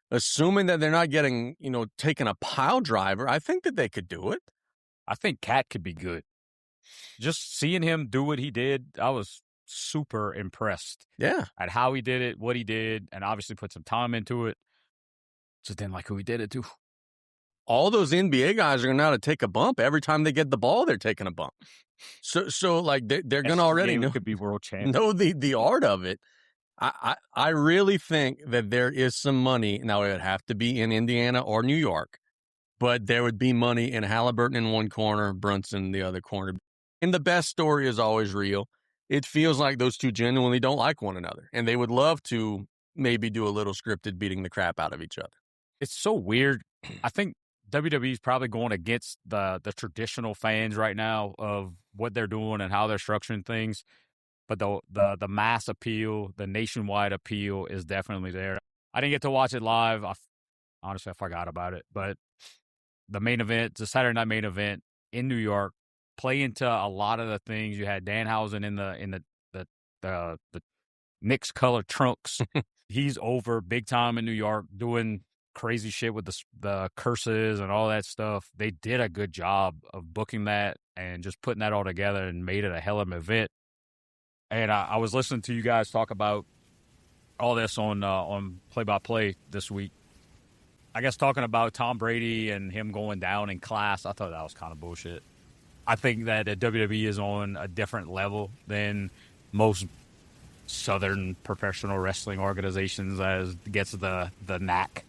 assuming that they're not getting, taking a pile driver, I think that they could do it. I think Cat could be good. Just seeing him do what he did, I was super impressed. Yeah. At how he did it, what he did, and obviously put some time into it. Just didn't like who he did it to. All those NBA guys are going to know how to take a bump. Every time they get the ball, they're taking a bump. So like they're going to already know, could be world champion. know the art of it. I really think that there is some money. Now, it would have to be in Indiana or New York, but there would be money in Halliburton in one corner, Brunson in the other corner. And the best story is always real. It feels like those two genuinely don't like one another, and they would love to maybe do a little scripted beating the crap out of each other. It's so weird. I think WWE is probably going against the traditional fans right now of what they're doing and how they're structuring things. But the mass appeal, the nationwide appeal is definitely there. I didn't get to watch it live. Honestly, I forgot about it. But the main event, the Saturday night main event in New York, play into a lot of the things. You had Danhausen in the Knicks color trunks. He's over big time in New York doing crazy shit with the curses and all that stuff. They did a good job of booking that and just putting that all together and made it a hell of an event. And I was listening to you guys talk about all this on play-by-play this week. I guess talking about Tom Brady and him going down in class, I thought that was kind of bullshit. I think that the WWE is on a different level than most Southern professional wrestling organizations as gets the knack.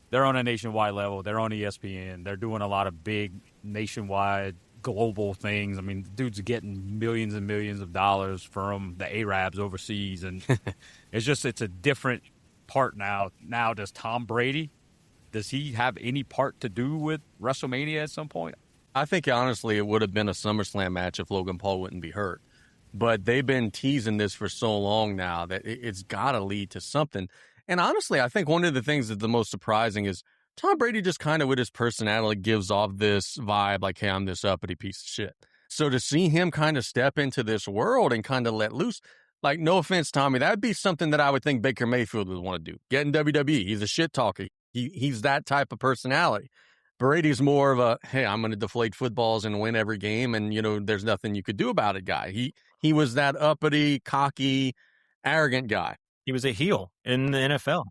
They're on a nationwide level. They're on ESPN. They're doing a lot of big nationwide global things. I mean, the dude's getting millions and millions of dollars from the Arabs overseas. And it's a different part now. Now, does Tom Brady, does he have any part to do with WrestleMania at some point? I think, honestly, it would have been a SummerSlam match if Logan Paul wouldn't be hurt. But they've been teasing this for so long now that it's got to lead to something. And honestly, I think one of the things that's the most surprising is Tom Brady just kind of with his personality gives off this vibe like, hey, I'm this uppity piece of shit. So to see him kind of step into this world and kind of let loose, like, no offense, Tommy, that'd be something that I would think Baker Mayfield would want to do. Get in WWE. He's a shit talker. He's that type of personality. Brady's more of a, hey, I'm going to deflate footballs and win every game, and, there's nothing you could do about it guy. He was that uppity, cocky, arrogant guy. He was a heel in the NFL.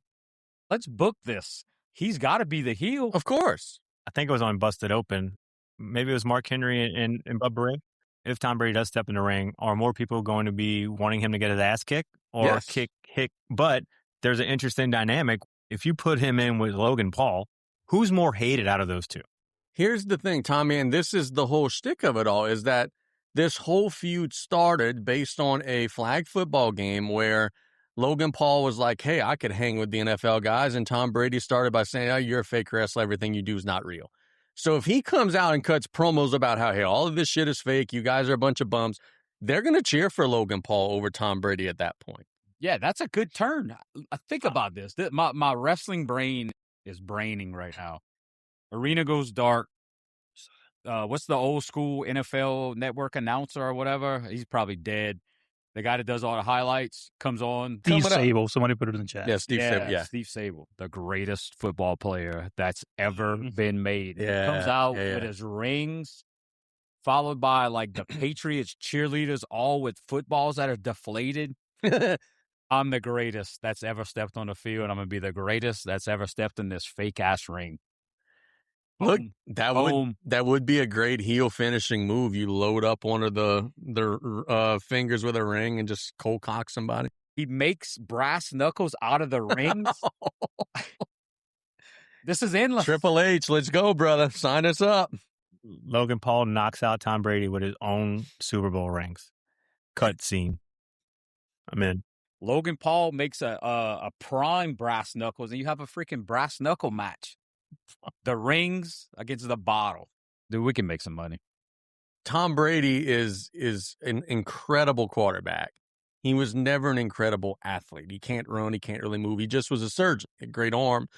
Let's book this. He's got to be the heel. Of course. I think it was on Busted Open. Maybe it was Mark Henry and Bubba Ray. If Tom Brady does step in the ring, are more people going to be wanting him to get his ass kicked or Yes. kick? But there's an interesting dynamic. If you put him in with Logan Paul, who's more hated out of those two? Here's the thing, Tommy, and this is the whole shtick of it all, is that this whole feud started based on a flag football game where Logan Paul was like, hey, I could hang with the NFL guys. And Tom Brady started by saying, oh, you're a fake wrestler. Everything you do is not real. So if he comes out and cuts promos about how, hey, all of this shit is fake, you guys are a bunch of bums, they're going to cheer for Logan Paul over Tom Brady at that point. Yeah, that's a good turn. Think about this. My wrestling brain is braining right now. Arena goes dark. What's the old school NFL network announcer or whatever? He's probably dead. The guy that does all the highlights comes on. Steve Sable. Somebody put it in the chat. Yeah, Steve Sable. Yeah. Steve Sable, the greatest football player that's ever been made. Yeah, He comes out yeah. with his rings, followed by like the Patriots cheerleaders, all with footballs that are deflated. I'm the greatest that's ever stepped on the field. I'm going to be the greatest that's ever stepped in this fake-ass ring. Look, Boom. that would be a great heel finishing move. You load up one of the fingers with a ring and just cold cock somebody. He makes brass knuckles out of the rings. This is endless. Triple H, let's go, brother. Sign us up. Logan Paul knocks out Tom Brady with his own Super Bowl rings. Cut scene. I'm in. Logan Paul makes a prime brass knuckles, and you have a freaking brass knuckle match. The rings against the bottle. Dude, we can make some money. Tom Brady is an incredible quarterback. He was never an incredible athlete. He can't run. He can't really move. He just was a surgeon, a great arm.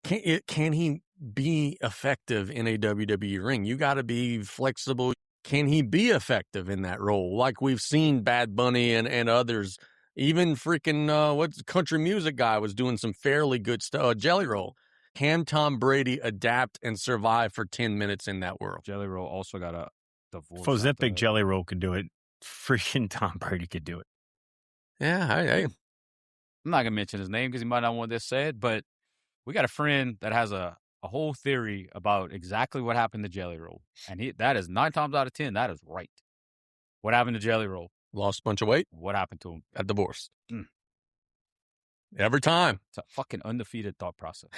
Can he be effective in a WWE ring? You got to be flexible. can he be effective in that role? Like we've seen Bad Bunny and others, even freaking, what's country music guy was doing some fairly good stuff. Jelly Roll. Can Tom Brady adapt and survive for 10 minutes in that world? Jelly Roll also got a divorce. Ozempic Jelly Roll could do it. Freaking Tom Brady could do it. Yeah, I'm not going to mention his name because he might not want this said, but we got a friend that has a whole theory about exactly what happened to Jelly Roll. And that is 9 times out of 10, that is right. What happened to Jelly Roll? lost a bunch of weight. What happened to him? Got divorced. Every time. It's a fucking undefeated thought process.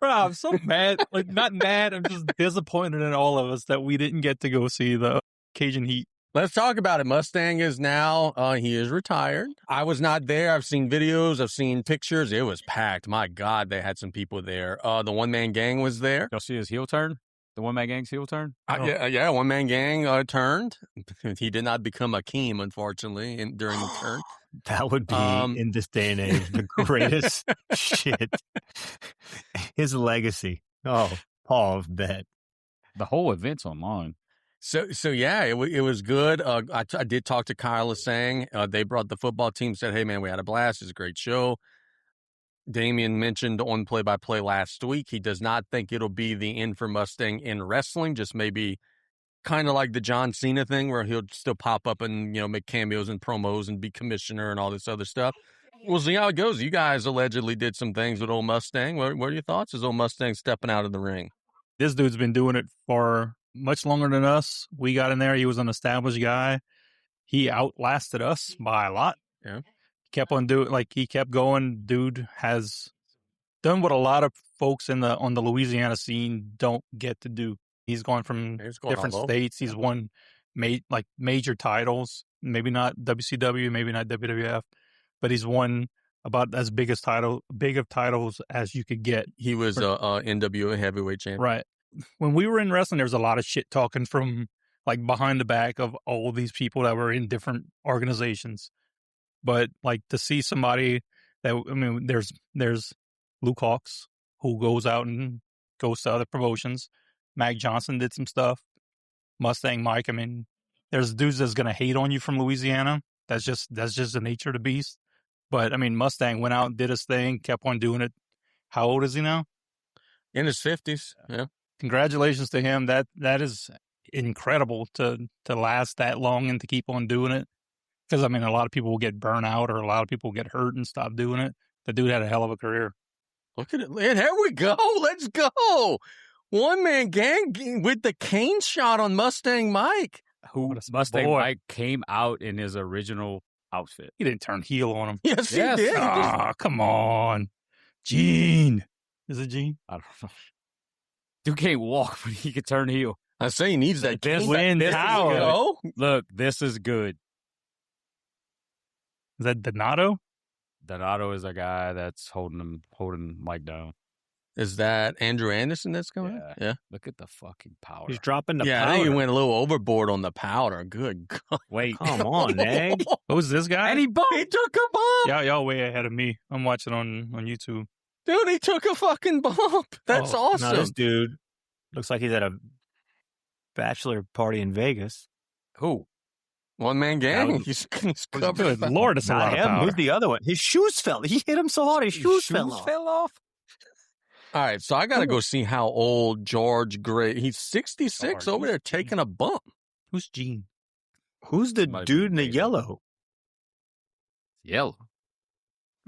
Bro, I'm so mad. Like, not mad. I'm just disappointed in all of us that we didn't get to go see the Cajun Heat. Let's talk about it. Mustang is now, he is retired. I was not there. I've seen videos. I've seen pictures. It was packed. My God, they had some people there. The one-man gang was there. Y'all see his heel turn? The one-man gang's heel turn? Yeah, one-man gang turned. He did not become Akeem, unfortunately, during the turn. That would be, in this day and age, the greatest shit. His legacy. Oh, Paul, bet. The whole event's online. So yeah, it was good. I did talk to Kyle Lasang. They brought the football team, said, hey, man, we had a blast. It's a great show. Damian mentioned on play-by-play last week, he does not think it'll be the end for Mustang in wrestling, just maybe kind of like the John Cena thing where he'll still pop up and, make cameos and promos and be commissioner and all this other stuff. We'll see how it goes. You guys allegedly did some things with old Mustang. What are your thoughts? Is old Mustang stepping out of the ring? This dude's been doing it for much longer than us. We got in there. He was an established guy. He outlasted us by a lot. Yeah. Kept on doing, he kept going. Dude has done what a lot of folks on the Louisiana scene don't get to do. He's gone from different states. He's won major titles. Maybe not WCW, maybe not WWF, but he's won about as big of titles as you could get. He was NWA heavyweight champion. Right. When we were in wrestling, there was a lot of shit talking from behind the back of all these people that were in different organizations. But to see somebody there's Luke Hawks who goes out and goes to other promotions. Mac Johnson did some stuff. Mustang Mike. There's dudes that's gonna hate on you from Louisiana. That's just the nature of the beast. But Mustang went out and did his thing, kept on doing it. How old is he now? In his 50s. Yeah. Congratulations to him. That is incredible to last that long and to keep on doing it. Because, a lot of people will get burnt out or a lot of people will get hurt and stop doing it. The dude had a hell of a career. Look at it. And here we go. Let's go. One-man gang with the cane shot on Mustang Mike. Mustang Mike came out in his original outfit. He didn't turn heel on him. Yes, he did. Come on. Gene. Is it Gene? I don't know. Dude can't walk, but he can turn heel. I say he needs that wind power. Look, this is good. Is that Donato? Donato is a guy that's holding Mike down. Is that Andrew Anderson that's coming? Yeah. Look at the fucking powder. He's dropping the powder. I think he went a little overboard on the powder. Good God. Wait. Come on, Egg. Who's this guy? And he took a bump. Y'all way ahead of me. I'm watching on YouTube. Dude, he took a fucking bump. That's awesome. Now this dude looks like he's at a bachelor party in Vegas. Who? One-man gang. He's covered. Good Lord, it's a lot of powder. Who's the other one? His shoes fell. He hit him so hard, his shoes fell off. All right, so I got to go see how old George Gray. He's 66 over there taking a bump. Who's Gene? Who's the dude in the yellow? Yellow.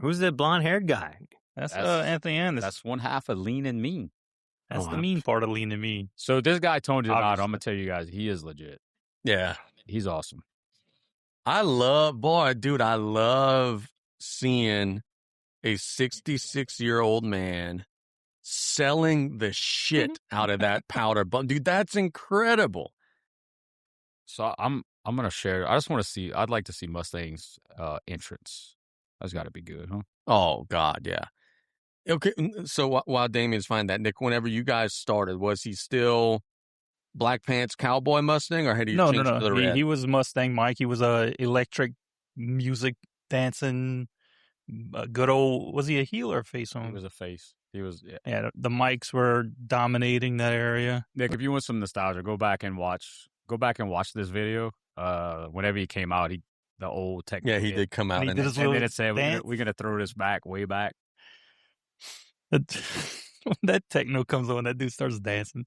Who's the blonde-haired guy? That's Anthony Anderson. That's one half of Lean and Mean. That's the mean part of Lean and Mean. So this guy, Tony Donato, I'm going to tell you guys, he is legit. Yeah. He's awesome. I love seeing a 66-year-old man selling the shit out of that powder bump. Dude, that's incredible. So I'm going to share. I just want to see. I'd like to see Mustang's entrance. That's got to be good, huh? Oh, God, yeah. Okay, so while Damien's finding that, Nick, whenever you guys started, was he still Black Pants Cowboy Mustang, or had he changed to the red? He was Mustang Mike. He was a electric music dancing, good old. Was he a heel or a face? He was a face. He was. Yeah, the mics were dominating that area. Nick, if you want some nostalgia, go back and watch Go back and watch this video. Whenever he came out, the old techno. Yeah, he did come out. And he did his And then little it said, dance. we're going to throw this back, way back. When that techno comes on, that dude starts dancing.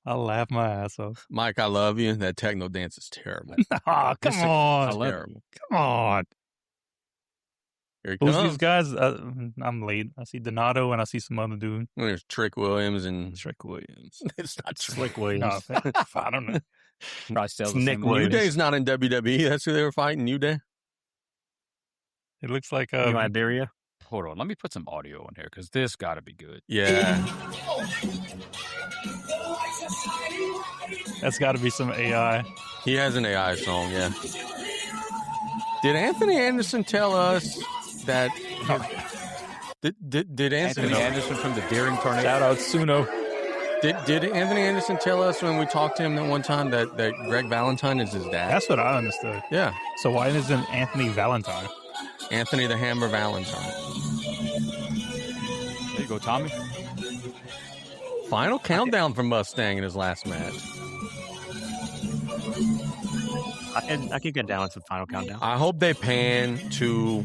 I laugh my ass off. Mike, I love you. That techno dance is terrible. Oh, come on. Terrible. Come on. Here he Who's comes. these guys? I'm late. I see Donato and I see some other dude. There's Trick Williams and Trick Williams. it's not Slick Williams. No, I don't know. Probably still the Nick same New Williams. Day's not in WWE. That's who they were fighting. New Day. It looks like New Iberia. Hold on. Let me put some audio on here because this got to be good. Yeah. that's got to be some AI. He has an AI song. Yeah. Did Anthony Anderson tell us that? Did Anthony Anderson from the Deering Tornado. Shout out Suno. Did Anthony Anderson tell us when we talked to him that one time that Greg Valentine is his dad? That's what I understood. Yeah. So why isn't Anthony Valentine? Anthony the Hammer Valentine. There you go, Tommy. Final countdown for Mustang in his last match. I can get down with the final countdown. I hope they pan to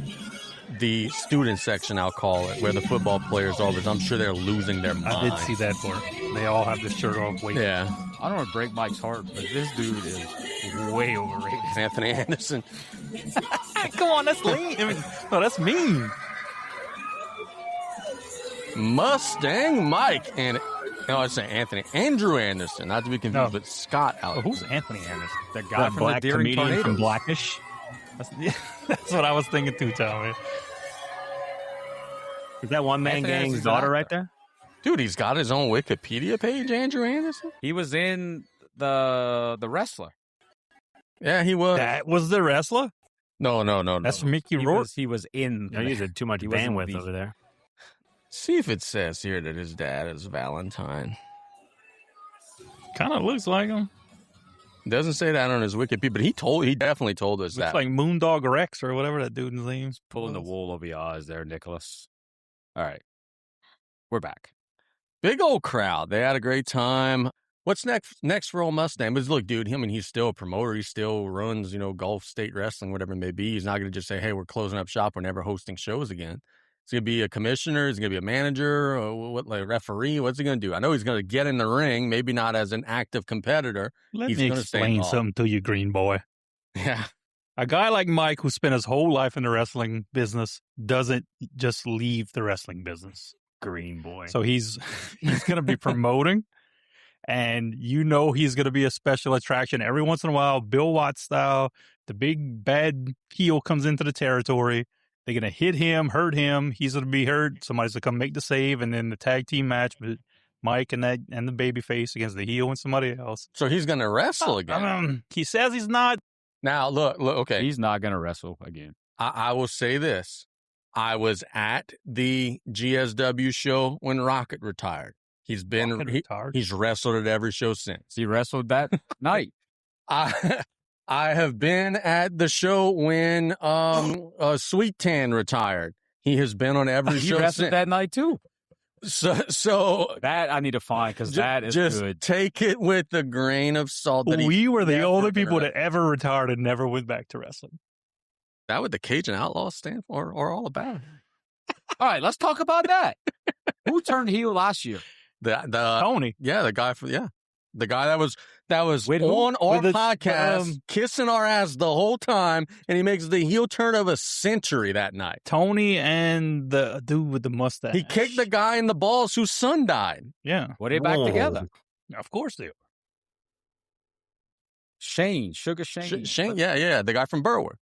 the student section, I'll call it, where the football players are, because I'm sure they're losing their mind. I did see that part. They all have the shirt off. Wait. Yeah. I don't want to break Mike's heart, but this dude is way overrated. Anthony Anderson. Come on, that's lean. No, that's mean. Mustang Mike and I'd say Andrew Anderson, not to be confused, but Scott Oh, Alex. who's Anthony Anderson? The guy That from black the Deering comedian Tornado. from Blackish. That's what I was thinking too, Tommy. Is that one man Anthony gang's Anderson's daughter an right actor. there? Dude, he's got his own Wikipedia page, Andrew Anderson. He was in the wrestler. Yeah, he was. That was the wrestler? No. That's Mickey He Rourke. was in. You're using too much He wasn't bandwidth the- over there. See if it says here that his dad is Valentine. Kind of looks like him. Doesn't say that on his Wikipedia, but he definitely told us Looks that. like Moondog Rex or whatever that dude's name. Pulling the wool over your eyes there, Nicholas. All right. We're back. Big old crowd. They had a great time. What's next for old Mustang? But look, dude, he's still a promoter. He still runs, Gulf State Wrestling, whatever it may be. He's not going to just say, hey, we're closing up shop. We're never hosting shows again. He's going to be a commissioner. He's going to be a manager, or a referee. What's he going to do? I know he's going to get in the ring, maybe not as an active competitor. Let He's me gonna stay explain involved. something to you, green boy. Yeah. A guy like Mike, who spent his whole life in the wrestling business, doesn't just leave the wrestling business. Green boy. So he's going to be promoting, and he's going to be a special attraction. Every once in a while, Bill Watts style, the big bad heel comes into the territory. They're going to hit him, hurt him. He's going to be hurt. Somebody's going to come make the save, and then the tag team match with Mike and the babyface against the heel and somebody else. So he's going to wrestle again. He says he's not. Now, look, okay. He's not going to wrestle again. I will say this. I was at the GSW show when Rocket retired. He's he's wrestled at every show since. He wrestled that night. I have been at the show when Sweet Tan retired. He has been on every He show wrestled since. that night too. So That I need to find because that is just good. take it with a grain of salt. That We were the never only people wrestled. that ever retired and never went back to wrestling. That what the Cajun Outlaws stand for, or all about it. All right, let's talk about that. Who turned heel last year? The Tony. Yeah, the guy the guy that was With who? on our With the, podcast kissing our ass the whole time, and he makes the heel turn of a century that night. Tony and the dude with the mustache. He kicked the guy in the balls whose son died. Yeah, Were they back Whoa. together? of course they are. Sugar Shane. Shane, yeah, the guy from Berwick.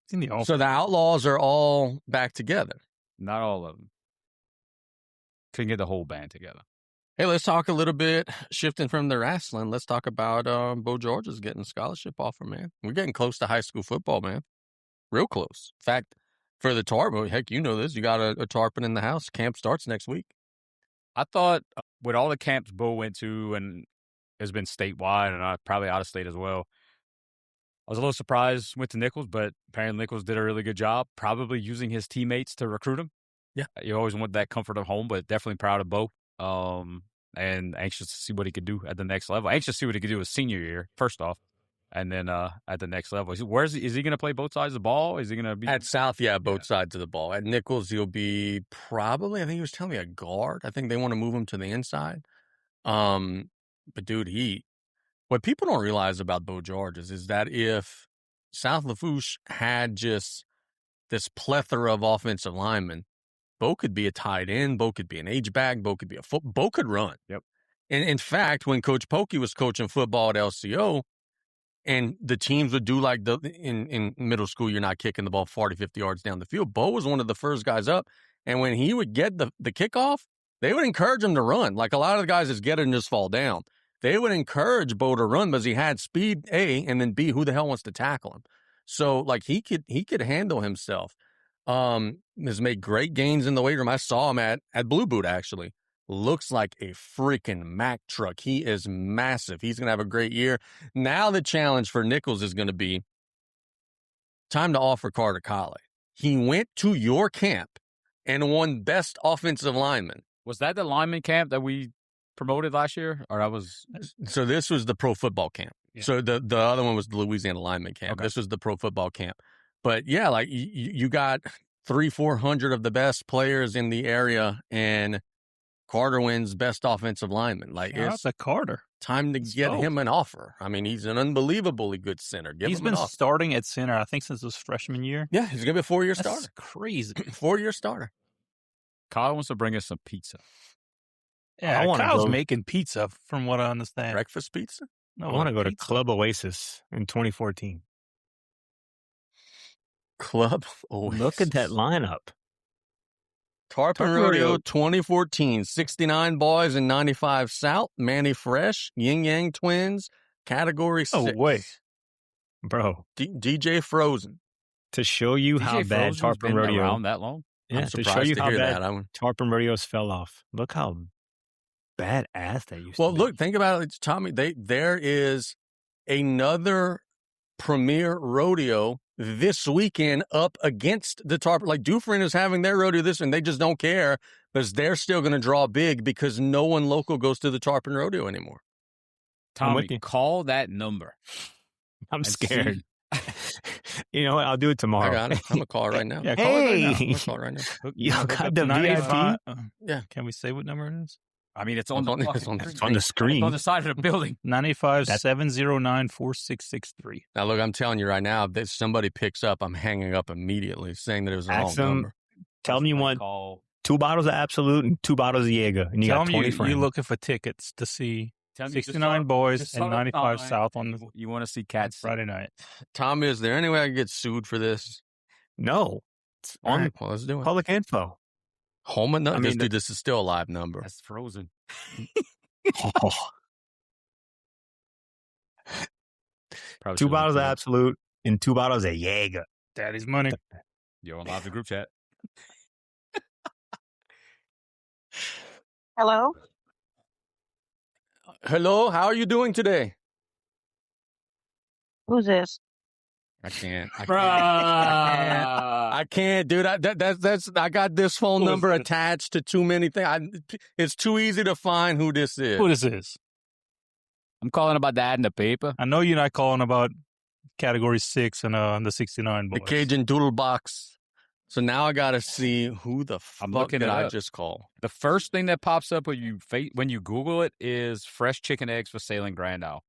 It's in the office. So the Outlaws are all back together. Not all of them. Couldn't get the whole band together. Hey, let's talk a little bit, shifting from the wrestling, let's talk about Bo George's getting a scholarship offer, man. We're getting close to high school football, man. Real close. In fact, for the Tarpon, heck, you know this. You got a Tarpon in the house. Camp starts next week. I thought with all the camps Bo went to and has been statewide and probably out of state as well, I was a little surprised went to Nichols, but apparently Nichols did a really good job, probably using his teammates to recruit him. Yeah. You always want that comfort of home, but definitely proud of Bo. and anxious to see what he could do at the next level. Anxious to see what he could do his senior year, first off, and then at the next level. Is he going to play both sides of the ball? Is he going to be at South? Yeah, both sides of the ball. At Nichols, he'll be probably. I think he was telling me a guard. I think they want to move him to the inside. But dude, what people don't realize about Bo Georges is that if South Lafourche had just this plethora of offensive linemen, Bo could be a tight end, Bo could be an H-back, Bo could be Bo could run. Yep. And in fact, when Coach Pokey was coaching football at LCO, and the teams would do like in middle school, you're not kicking the ball 40, 50 yards down the field. Bo was one of the first guys up. And when he would get the kickoff, they would encourage him to run. Like a lot of the guys just get it and just fall down. They would encourage Bo to run because he had speed, A, and then B, who the hell wants to tackle him? So like he could handle himself. Has made great gains in the weight room. I saw him at Blue Boot, actually. Looks like a freaking Mack truck. He is massive. He's going to have a great year. Now the challenge for Nichols is going to be time to offer Carter Colley. He went to your camp and won best offensive lineman. Was that the lineman camp that we promoted last year? Or So this was the pro football camp. Yeah. So the other one was the Louisiana lineman camp. Okay. This was the pro football camp. But yeah, like you got 300-400 of the best players in the area, and Carter wins best offensive lineman. Like, it's a Carter. Time to get him an offer. I mean, he's an unbelievably good center. He's been starting at center, I think, since his freshman year. Yeah, he's going to be a 4-year starter. That's crazy. 4-year starter. Kyle wants to bring us some pizza. Yeah, Kyle's making pizza, from what I understand. Breakfast pizza? No, I want to go to Club Oasis in 2014. Club Oasis. Look at that lineup. Tarpon Rodeo 2014, 69 boys and 95 South, Manny Fresh, Yin Yang Twins, Category 6. Oh, wait. Bro. DJ Frozen. To show you how bad Tarpon Rodeo... around that long? Yeah, to show you how bad Tarpon Rodeos fell off. Look how badass that used to be. Well, look, think about it, Tommy. There is another premier rodeo this weekend up against the Tarpon. Like Dufresne is having their rodeo this, and they just don't care because they're still going to draw big because no one local goes to the Tarpon Rodeo anymore. Tommy, call that number. I'm scared. You know what? I'll do it tomorrow. I got it. I'm going to call it right now. Yeah, call it right now. I'm going to call it right now. You got the VIP? Yeah. Can we say what number it is? I mean, it's on the screen. It's on the side of the building. 95-709-4663. Now, look, I'm telling you right now, if somebody picks up, I'm hanging up immediately, saying that it was a wrong number. Tell them you want 2 bottles of Absolute and 2 bottles of Jaeger, and you got 20 friends. You're looking for tickets to see 69 boys and 95 South on the. You want to see Cats Friday night. Tom, is there any way I can get sued for this? No. It's on well, let's do it. Public info. Home and dude, this is still a live number. That's Frozen. Oh. 2 bottles of Absolute and 2 bottles of Jaeger. Daddy's money. You're on live the group chat. Hello? Hello, how are you doing today? Who's this? I can't, dude. I got this phone number attached to too many things. It's too easy to find who this is. Who this is? I'm calling about that in the paper. I know you're not calling about Category 6 and the 69 boys. The Cajun Doodle Box. So now I got to see who the fuck did I just call. The first thing that pops up when you Google it is fresh chicken eggs for sale in Grand Isle.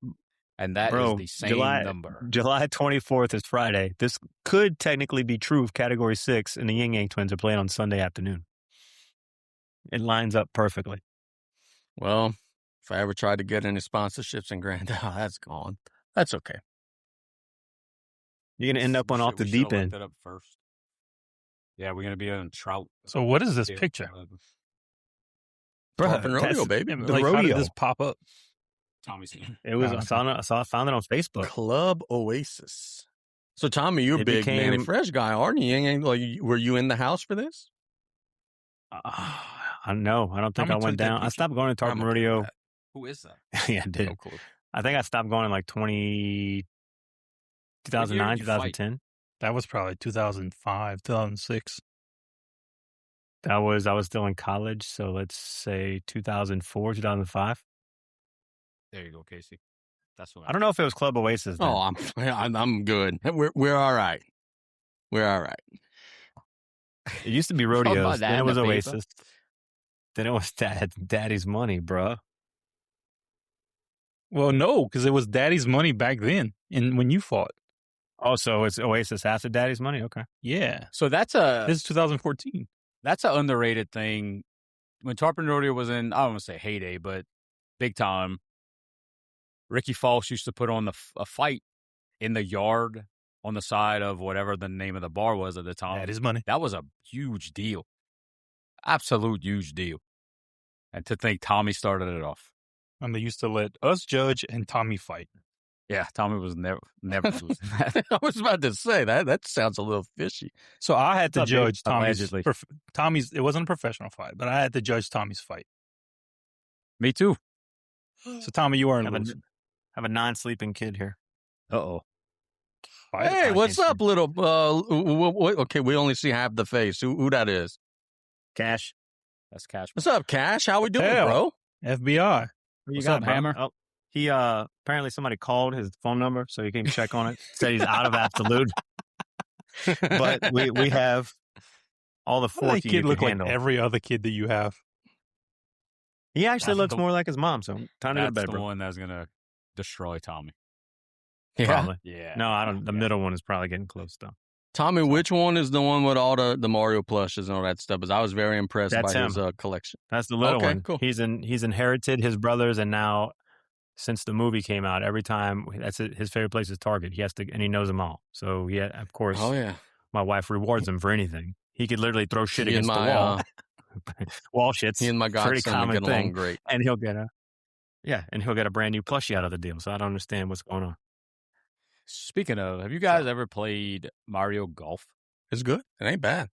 And that is the same number. July 24th is Friday. This could technically be true if Category 6 and the Yin Yang Twins are playing on Sunday afternoon. It lines up perfectly. Well, if I ever tried to get any sponsorships in Grand Isle, that's gone. That's okay. You're going to end up on off the deep end. That up first. Yeah, we're going to be on Trout. So what is this picture? Tarpon Rodeo, baby. The rodeo. How did this pop up? Tommy's here. It was. I found it on Facebook. Club Oasis. So Tommy, you're a big Manny Fresh guy, aren't you? Were you in the house for this? I don't know. I don't think I went down. I stopped going to Tarpon Rodeo. Who is that? Yeah, I did. Oh, cool. I think I stopped going in like 2009, 2010. That was probably 2005, 2006. I was still in college, so let's say 2004, 2005. There you go, Casey. That's what I don't know if it was Club Oasis then. Oh, I'm good. We're all right. We're all right. It used to be Talking Rodeos, about that then it in was the paper. Oasis. Then it was Daddy's Money, bruh. Well, no, because it was Daddy's Money back then, and when you fought. Oh, so it's Oasis after Daddy's Money? Okay. Yeah. So This is 2014. That's an underrated thing. When Tarpon Rodeo was in, I don't want to say heyday, but big time, Ricky Foss used to put on a fight in the yard on the side of whatever the name of the bar was at the time. Daddy's Money. That was a huge deal. Absolute huge deal. And to think Tommy started it off. And they used to let us judge and Tommy fight. Yeah, Tommy was never losing that. I was about to say that sounds a little fishy. So I had to What's up, judge dude? Tommy's. Allegedly. Tommy's. It wasn't a professional fight, but I had to judge Tommy's fight. Me too. So Tommy, you weren't Have a, losing. have a non-sleeping kid here. Uh-oh. Hey, what's up, little? Okay, we only see half the face. Who that is? Cash. That's Cash. What's up, Cash? How we doing, Hell. bro? FBI. What What's up, bro? Hammer? Oh, he apparently somebody called his phone number, so he came check on it. Said he's out of Absolute. But we have all the That 40 kid you can look like handle. every other kid that you have. He actually That's looks the- more like his mom, so time to go to That's bed, the bro. one that's going to destroy Tommy. Yeah. Probably. Yeah. No, I don't. The middle one is probably getting close, though. Tommy, which one is the one with all the Mario plushes and all that stuff? Because I was very impressed That's by his him. collection. That's the little Okay, one. cool. He's inherited his brothers, and now since the movie came out, every time that's his favorite place is Target. He has to, and he knows them all. So yeah, of course. Oh yeah. My wife rewards him for anything. He could literally throw shit He and against the my, wall. Wall shits. He and my pretty godson common get along thing. great. And he'll get a brand new plushie out of the deal. So I don't understand what's going on. Speaking of, have you guys ever played Mario Golf? It's good. It ain't bad.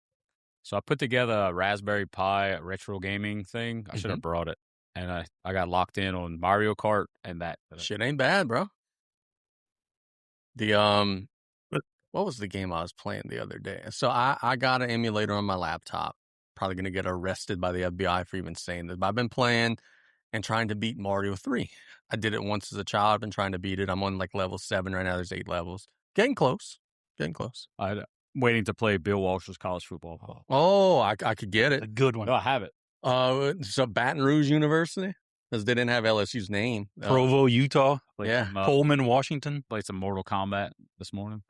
So I put together a Raspberry Pi retro gaming thing. I should have brought it. And I got locked in on Mario Kart and that. Shit ain't bad, bro. The what was the game I was playing the other day? So I got an emulator on my laptop. Probably gonna get arrested by the FBI for even saying this. But I've been playing and trying to beat Mario 3. I did it once as a child. I've been trying to beat it. I'm on like level 7 right now. There's 8 levels. Getting close. I'm waiting to play Bill Walsh's college football. Oh, I could get A it. good one. No, I have it. So Baton Rouge University, because they didn't have LSU's name. Provo, Utah. Played Yeah. some, Pullman, Washington. played some Mortal Kombat this morning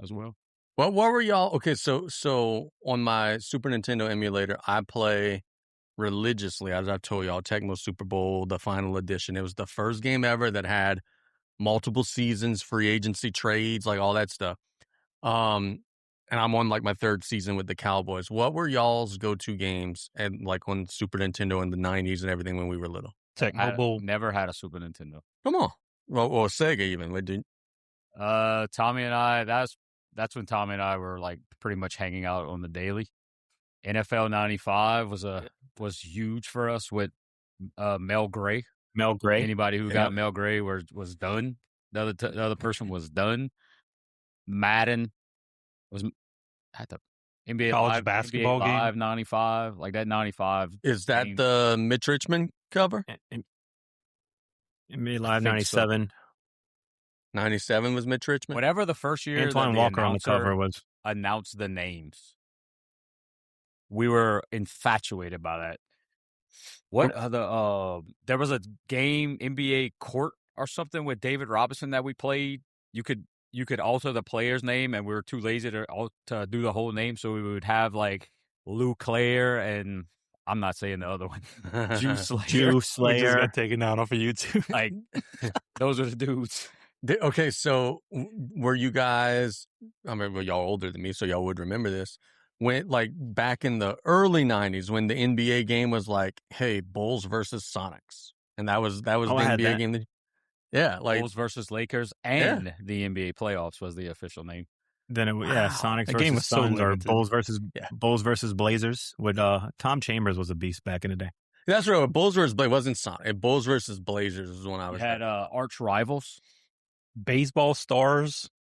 as well. What were y'all? Okay, so on my Super Nintendo emulator, I play religiously, as I've told y'all, Tecmo Super Bowl, the final edition. It was the first game ever that had multiple seasons, free agency trades, like all that stuff. And I'm on like my 3rd season with the Cowboys. What were y'all's go-to games and like on Super Nintendo in the 90s and everything when we were little? Tecmo Bowl. Never had a Super Nintendo. Come on. Well, Sega even. Tommy and I, that's when Tommy and I were like pretty much hanging out on the daily. NFL 95 was huge for us with Mel Gray. Mel Gray. Anybody who got Mel Gray was done. The other person was done. Madden was at the NBA College Live, basketball NBA game. Live 95, like that 95. Is that game. the Mitch Richmond cover? NBA Live think so. 97. 97 was Mitch Richmond? Whatever the first year Antoine that the Walker on the cover announcer was. announced the names, we were infatuated by that. What other? There was a game, NBA Court or something with David Robinson that we played. You could alter the player's name, and we were too lazy to do the whole name, so we would have like Lou Claire and I'm not saying the other one, Juice Slayer. Juice We just Slayer. got taken down off of YouTube. Like those are the dudes. Okay, so were you guys? I mean, well, y'all older than me, so y'all would remember this. When like back in the early '90s, when the NBA game was like, "Hey, Bulls versus Sonics," and that was the I had NBA that. game. Yeah, like Bulls versus Lakers and the NBA playoffs was the official name. Then it Sonics That versus game was so Suns or limited. Bulls versus Blazers. With Tom Chambers was a beast back in the day. that's right. Bulls versus Blazers wasn't Sonic. Bulls versus Blazers was when I We was. had arch rivals. Baseball Stars.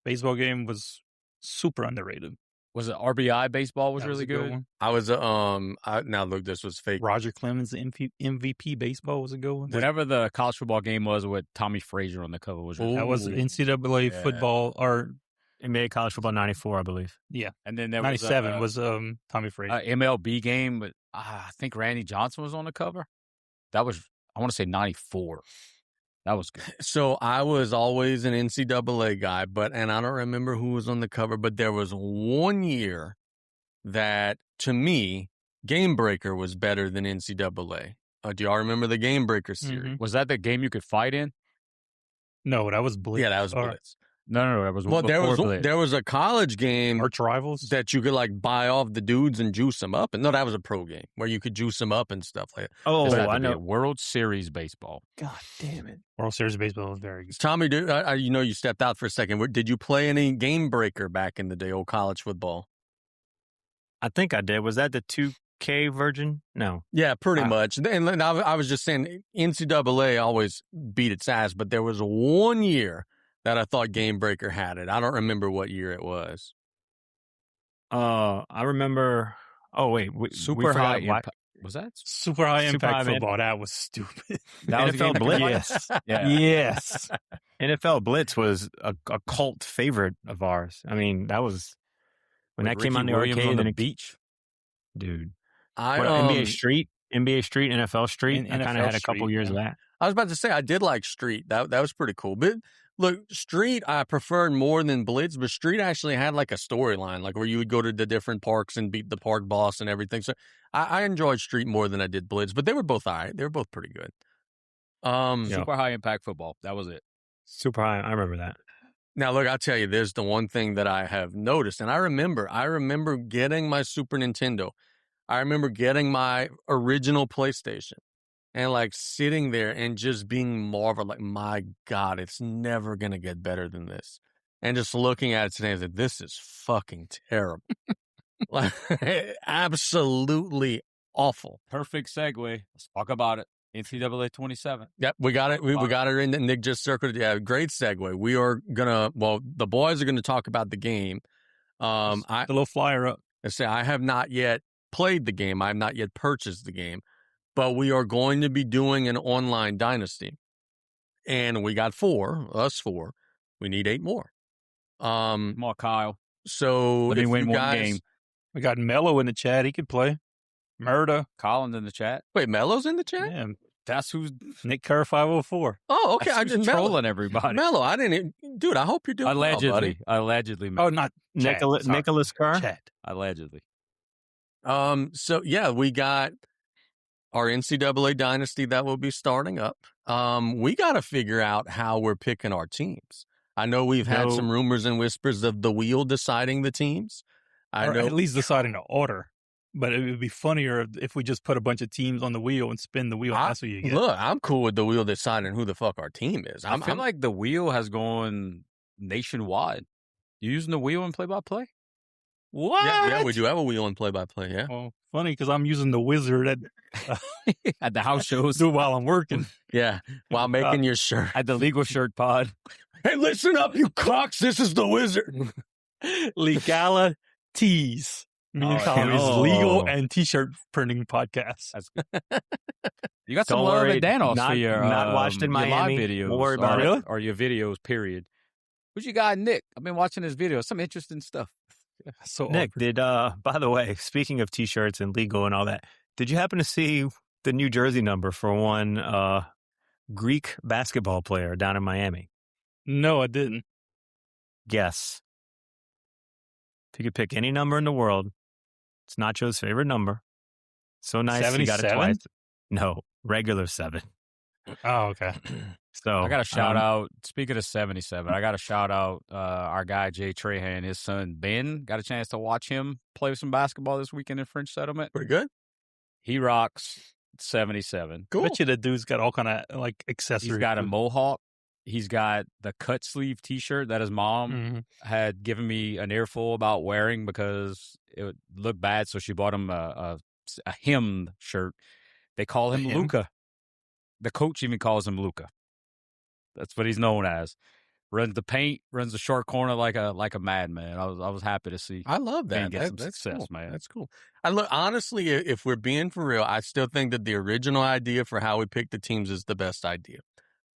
Baseball game was super underrated. Was it RBI baseball was That really a good good? one. I was now look, this was fake. Roger Clemens MVP baseball was a good one. Whatever the college football game was with Tommy Frazier on the cover was really That was Ooh. NCAA Yeah. football or NBA college football 94, I believe. yeah, And then there 97 was Tommy Frazier. MLB game, but I think Randy Johnson was on the cover. That was, I want to say 94. That was good. So I was always an NCAA guy, and I don't remember who was on the cover, but there was one year that, to me, Game Breaker was better than NCAA. Do y'all remember the Game Breaker series? Mhm. Was that the game you could fight in? No, that was Blitz. Yeah, that was Or Blitz. No, that was Well, before Blitz. there was a college game Arch Rivals. that you could like buy off the dudes and juice them up. And no, that was a pro game where you could juice them up and stuff like that. Oh, This had to I be know. a World Series baseball. God damn it. World Series baseball was very good. Tommy, you stepped out for a second. Did you play any Game Breaker back in the day, old college football? I think I did. Was that the 2K version? No. Yeah, pretty much. And I was just saying NCAA always beat its ass, but there was one year that I thought Game Breaker had it. I don't remember what year it was. I remember. Oh wait, Super high impact. Was that? Super high impact high football. That was stupid. That was a game NFL that Blitz. could- Yes. Yeah. Yes. NFL Blitz was a cult favorite of ours. I mean, that was when With that came Ricky on the Williams arcade on the and it, beach. dude. I NBA Street, NFL Street. And I kind of NFL had a couple Street, years yeah. of that. I was about to say I did like Street. That was pretty cool. But look, Street I preferred more than Blitz, but Street actually had like a storyline, like where you would go to the different parks and beat the park boss and everything. So I enjoyed Street more than I did Blitz, but they were both all right. They were both pretty good. Yeah. Super high impact football. That was it. Super high. I remember that. Now look, I'll tell you, there's the one thing that I have noticed, and I remember getting my Super Nintendo. I remember getting my original PlayStation. And like sitting there and just being marveled, like, my God, it's never going to get better than this. And just looking at it today, I was like, this is fucking terrible. Like, absolutely awful. Perfect segue. Let's talk about it. NCAA 27. Yep, we got it. We got it in. Nick just circled it. Yeah, great segue. We are the boys are going to talk about the game. The little flyer up. I say I have not yet played the game. I have not yet purchased the game. But we are going to be doing an online dynasty. And we got us four. We need 8 more. Come on, Kyle. So Let me if win you one guys, game. We got Mello in the chat. He could play. Murda. Collins in the chat. Wait, Melo's in the chat? Yeah. That's who's Nick Kerr 504. Oh, okay. that's I who's didn't trolling everybody. Mello, I didn't. Dude, I hope you're doing Allegedly. well, buddy. Allegedly. Oh, not chat. Sorry. Nicholas Carr. Chat. Allegedly. So yeah, we got our NCAA dynasty that will be starting up. We got to figure out how we're picking our teams. I know we've had some rumors and whispers of the wheel deciding the teams. I Or know at least deciding the order. But it would be funnier if we just put a bunch of teams on the wheel and spin the wheel. That's what you get. Look, I'm cool with the wheel deciding who the fuck our team is. I feel like the wheel has gone nationwide. You using the wheel in play-by-play? What? Yeah, we do have a wheel and play-by-play, yeah. Well, funny because I'm using the wizard At the house shows. while I'm working. Yeah, while making your shirt. At the Legal Shirt Pod. Hey, listen up, you cocks. This is the wizard. Legalities. Me and Tommy is legal and t-shirt printing podcast. That's good. You got some Don't love worry, at Danos not- for your, not watched in your live Miami. videos. Don't worry about it. Or your videos, period. Who's your guy, Nick? I've been watching his videos. Some interesting stuff. So Nick, by the way, speaking of t-shirts and legal and all that, did you happen to see the New Jersey number for one Greek basketball player down in Miami? No, I didn't. Guess. If you could pick any number in the world, it's Nacho's favorite number. So nice he got it 77? twice. No, regular 7. Oh, okay. So I got a shout out. Speaking of 77, I got to shout out our guy, Jay Trahan. His son, Ben, got a chance to watch him play some basketball this weekend in French Settlement. Pretty good. He rocks 77. Cool. Bet you the dude's got all kind of like accessories. He's got a mohawk. He's got the cut sleeve T-shirt that his mom had given me an earful about wearing because it would look bad. So she bought him a hemmed shirt. They call him Luca. The coach even calls him Luca. That's what he's known as. runs the paint, runs the short corner like a madman. I was happy to see. I love that. Get some That's success, cool. man. That's cool. I look honestly, if we're being for real, I still think that the original idea for how we pick the teams is the best idea,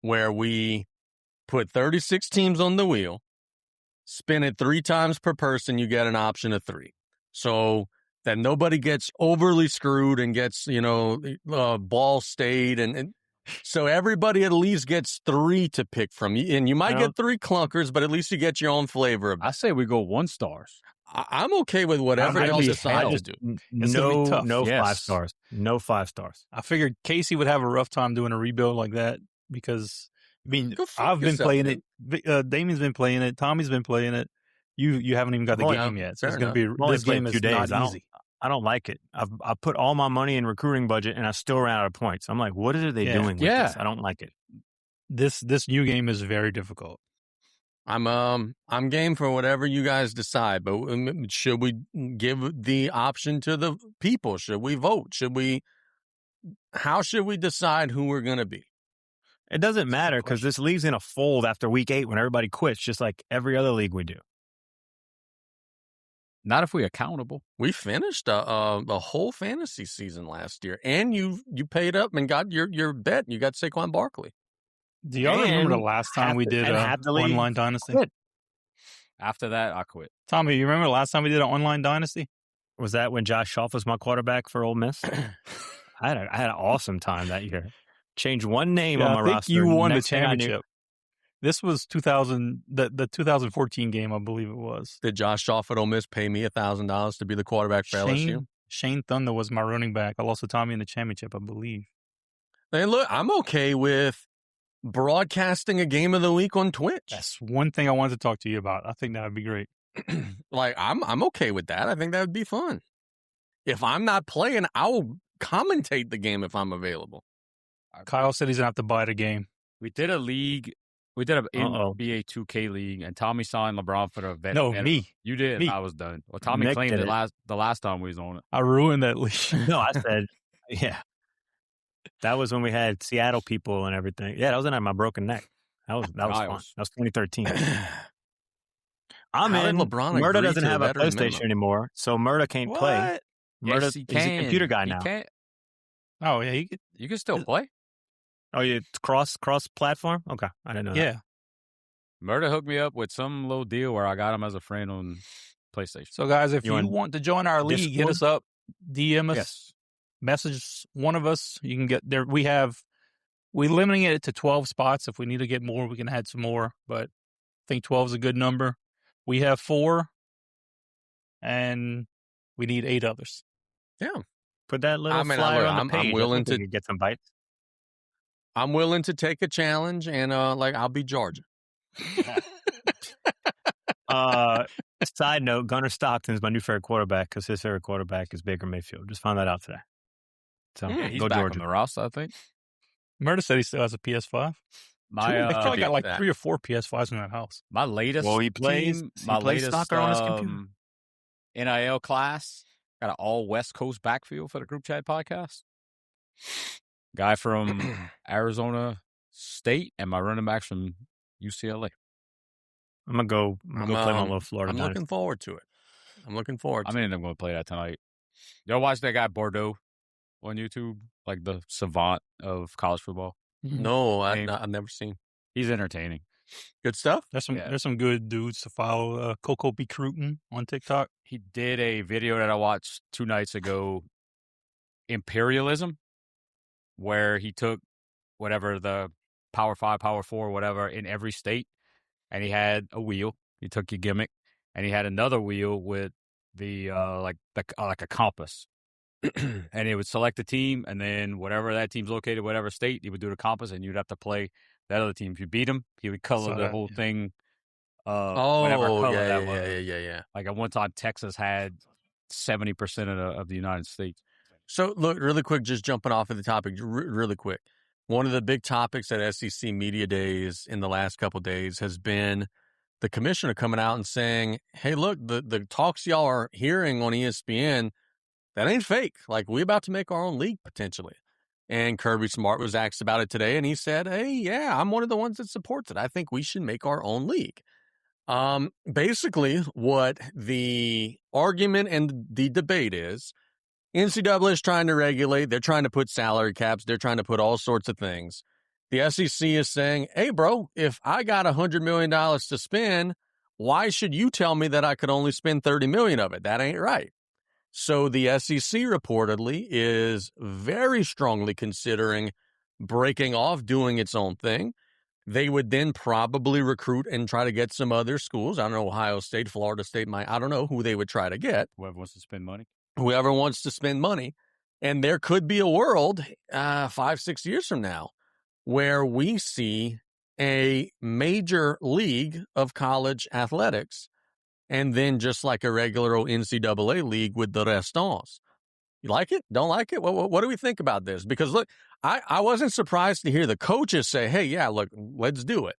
where we put 36 teams on the wheel, spin it 3 times per person, you get an option of 3. So that nobody gets overly screwed and gets, ball stayed. And so everybody at least gets 3 to pick from. And you might get 3 clunkers, but at least you get your own flavor. I say we go 1 stars. I'm okay with whatever else decide to do. It's gonna be tough. No Yes. 5 stars. No 5 stars. I figured Casey would have a rough time doing a rebuild like that because, I mean, Go fuck I've been yourself, playing dude. it. Damien's been playing it. Tommy's been playing it. You haven't even got the Oh, game yeah. yet. So Fair it's going to be only this played game a is few days. not easy. I don't like it. I put all my money in recruiting budget and I still ran out of points. I'm like, what are they doing with this? I don't like it. This new game is very difficult. I'm game for whatever you guys decide, but should we give the option to the people? Should we vote? How should we decide who we're going to be? It doesn't matter because this league's in a fold after week 8 when everybody quits, just like every other league we do. Not if we're accountable. We finished a whole fantasy season last year, and you paid up and got your bet. You got Saquon Barkley. Do y'all remember the last time we did Online Dynasty? Quit. After that, I quit. Tommy, you remember the last time we did an Online Dynasty? Was that when Josh Schaff was my quarterback for Ole Miss? I had an awesome time that year. Changed one name on my roster. I think you won the Next thing I knew- championship. This was 2000, the 2014 game, I believe it was. Did Josh Schaff at Ole Miss pay me $1,000 to be the quarterback for LSU? Shane Thunder was my running back. I lost to Tommy in the championship, I believe. Hey, look, I'm okay with broadcasting a game of the week on Twitch. That's one thing I wanted to talk to you about. I think that would be great. Like, I'm okay with that. I think that would be fun. If I'm not playing, I will commentate the game if I'm available. Kyle said he's going to have to buy the game. We did a league. We did an NBA 2K league, and Tommy signed LeBron for the vet. No, me. You did. Me. I was done. Well, Tommy Nick claimed did it the last time we was on it. I ruined that league. No, I said, yeah. That was when we had Seattle people and everything. Yeah, that was in my broken neck. That was fun. That was 2013. I'm How did in. LeBron Murda agree doesn't to the have a veteran PlayStation minimum? anymore, so Murda can't play. Murda, Yes, he he's can. a computer guy He now. can. Oh, yeah. You can still play. Oh, yeah, it's cross platform. Okay, I didn't know. Yeah. Murda hooked me up with some little deal where I got him as a friend on PlayStation. So, guys, if You you on want to join our league, hit Discord? us up, DM us, Yes. message one of us. You can get there. We're limiting it to 12 spots. If we need to get more, we can add some more, but I think 12 is a good number. We have 4, and we need 8 others. Yeah. Put that little I mean, flyer look, on the I'm page. willing I think we to- could get some bites. I'm willing to take a challenge, and I'll be Georgia. Side note: Gunnar Stockton is my new favorite quarterback because his favorite quarterback is Baker Mayfield. Just found that out today. So He's go back Georgia. on the roster, I think. Murda said he still has a PS5. My They probably got like that. 3 or 4 PS5s in that house. my latest Well, he plays- team, he my plays latest soccer on his computer. NIL class got an all West Coast backfield for the group chat podcast. Guy from Arizona State and my running backs from UCLA. I'm gonna go play my little Florida. I'm Dynasty. looking forward to it. I'm looking forward to I mean, I'm going to play that tonight. Y'all watch that guy Bordeaux on YouTube, like the savant of college football. it. No, Name. I've never seen. He's entertaining. Good stuff? There's some good dudes to follow. Coco B. Cruton on TikTok. He did a video that I watched 2 nights ago, Imperialism, where he took whatever the Power 5, Power 4, whatever, in every state, and he had a wheel. He took your gimmick, and he had another wheel with the like a compass, and it would select the team, and then whatever that team's located, whatever state, he would do the compass, and you'd have to play that other team. If you beat him, he would color Saw the that, whole yeah. thing. Whatever color that was. yeah. Like at one time, Texas had 70% of the United States. So, look, really quick, just jumping off of the topic, really quick. One of the big topics at SEC Media Days in the last couple of days has been the commissioner coming out and saying, hey, look, the talks y'all are hearing on ESPN, that ain't fake. Like, we're about to make our own league potentially. And Kirby Smart was asked about it today, and he said, hey, yeah, I'm one of the ones that supports it. I think we should make our own league. Basically, what the argument and the debate is, NCAA is trying to regulate. They're trying to put salary caps. They're trying to put all sorts of things. The SEC is saying, hey, bro, if I got $100 million to spend, why should you tell me that I could only spend $30 million of it? That ain't right. So the SEC reportedly is very strongly considering breaking off, doing its own thing. They would then probably recruit and try to get some other schools. I don't know, Ohio State, Florida State, I don't know who they would try to get. Whoever wants to spend money. Whoever wants to spend money. And there could be a world 5-6 years from now where we see a major league of college athletics and then just like a regular old NCAA league with the restants. You like it? Don't like it? What do we think about this? Because look, I wasn't surprised to hear the coaches say, hey, yeah, look, let's do it.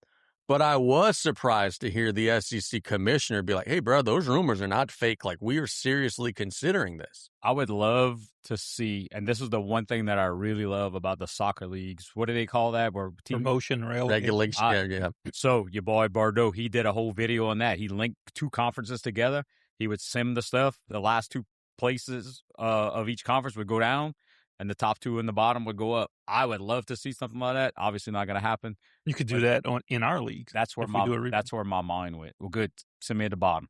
But I was surprised to hear the SEC commissioner be like, hey, bro, those rumors are not fake. Like, we are seriously considering this. I would love to see, and this is the one thing that I really love about the soccer leagues. What do they call that? Where promotion regulation. Yeah. So your boy Bordeaux, he did a whole video on that. He linked two conferences together. He would sim the stuff. The last two places of each conference would go down, and the top two in the bottom would go up. I would love to see something like that. Obviously not going to happen. You could do that in our league. That's where my mind went. Well, good. Send me at the bottom.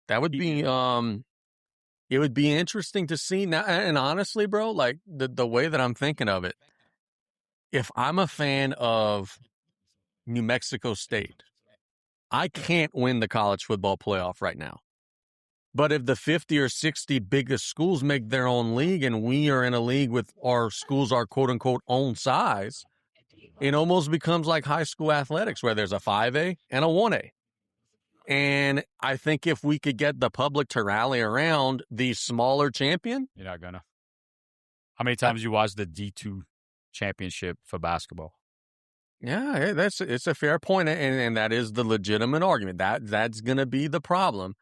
That would be it would be interesting to see now. And honestly, bro, like the way that I'm thinking of it, if I'm a fan of New Mexico State, I can't win the college football playoff right now. But if the 50 or 60 biggest schools make their own league and we are in a league with our schools, our quote unquote own size, it almost becomes like high school athletics where there's a 5A and a 1A. And I think if we could get the public to rally around the smaller champion. You're not going to. How many times you watched the D2 championship for basketball? Yeah, it's a fair point, and that is the legitimate argument. That's going to be the problem.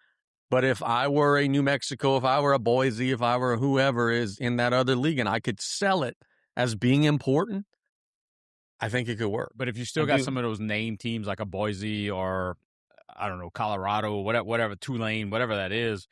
But if I were a New Mexico, if I were a Boise, if I were whoever is in that other league and I could sell it as being important, I think it could work. But if you still got some of those name teams like a Boise or, I don't know, Colorado, whatever, Tulane, whatever that is,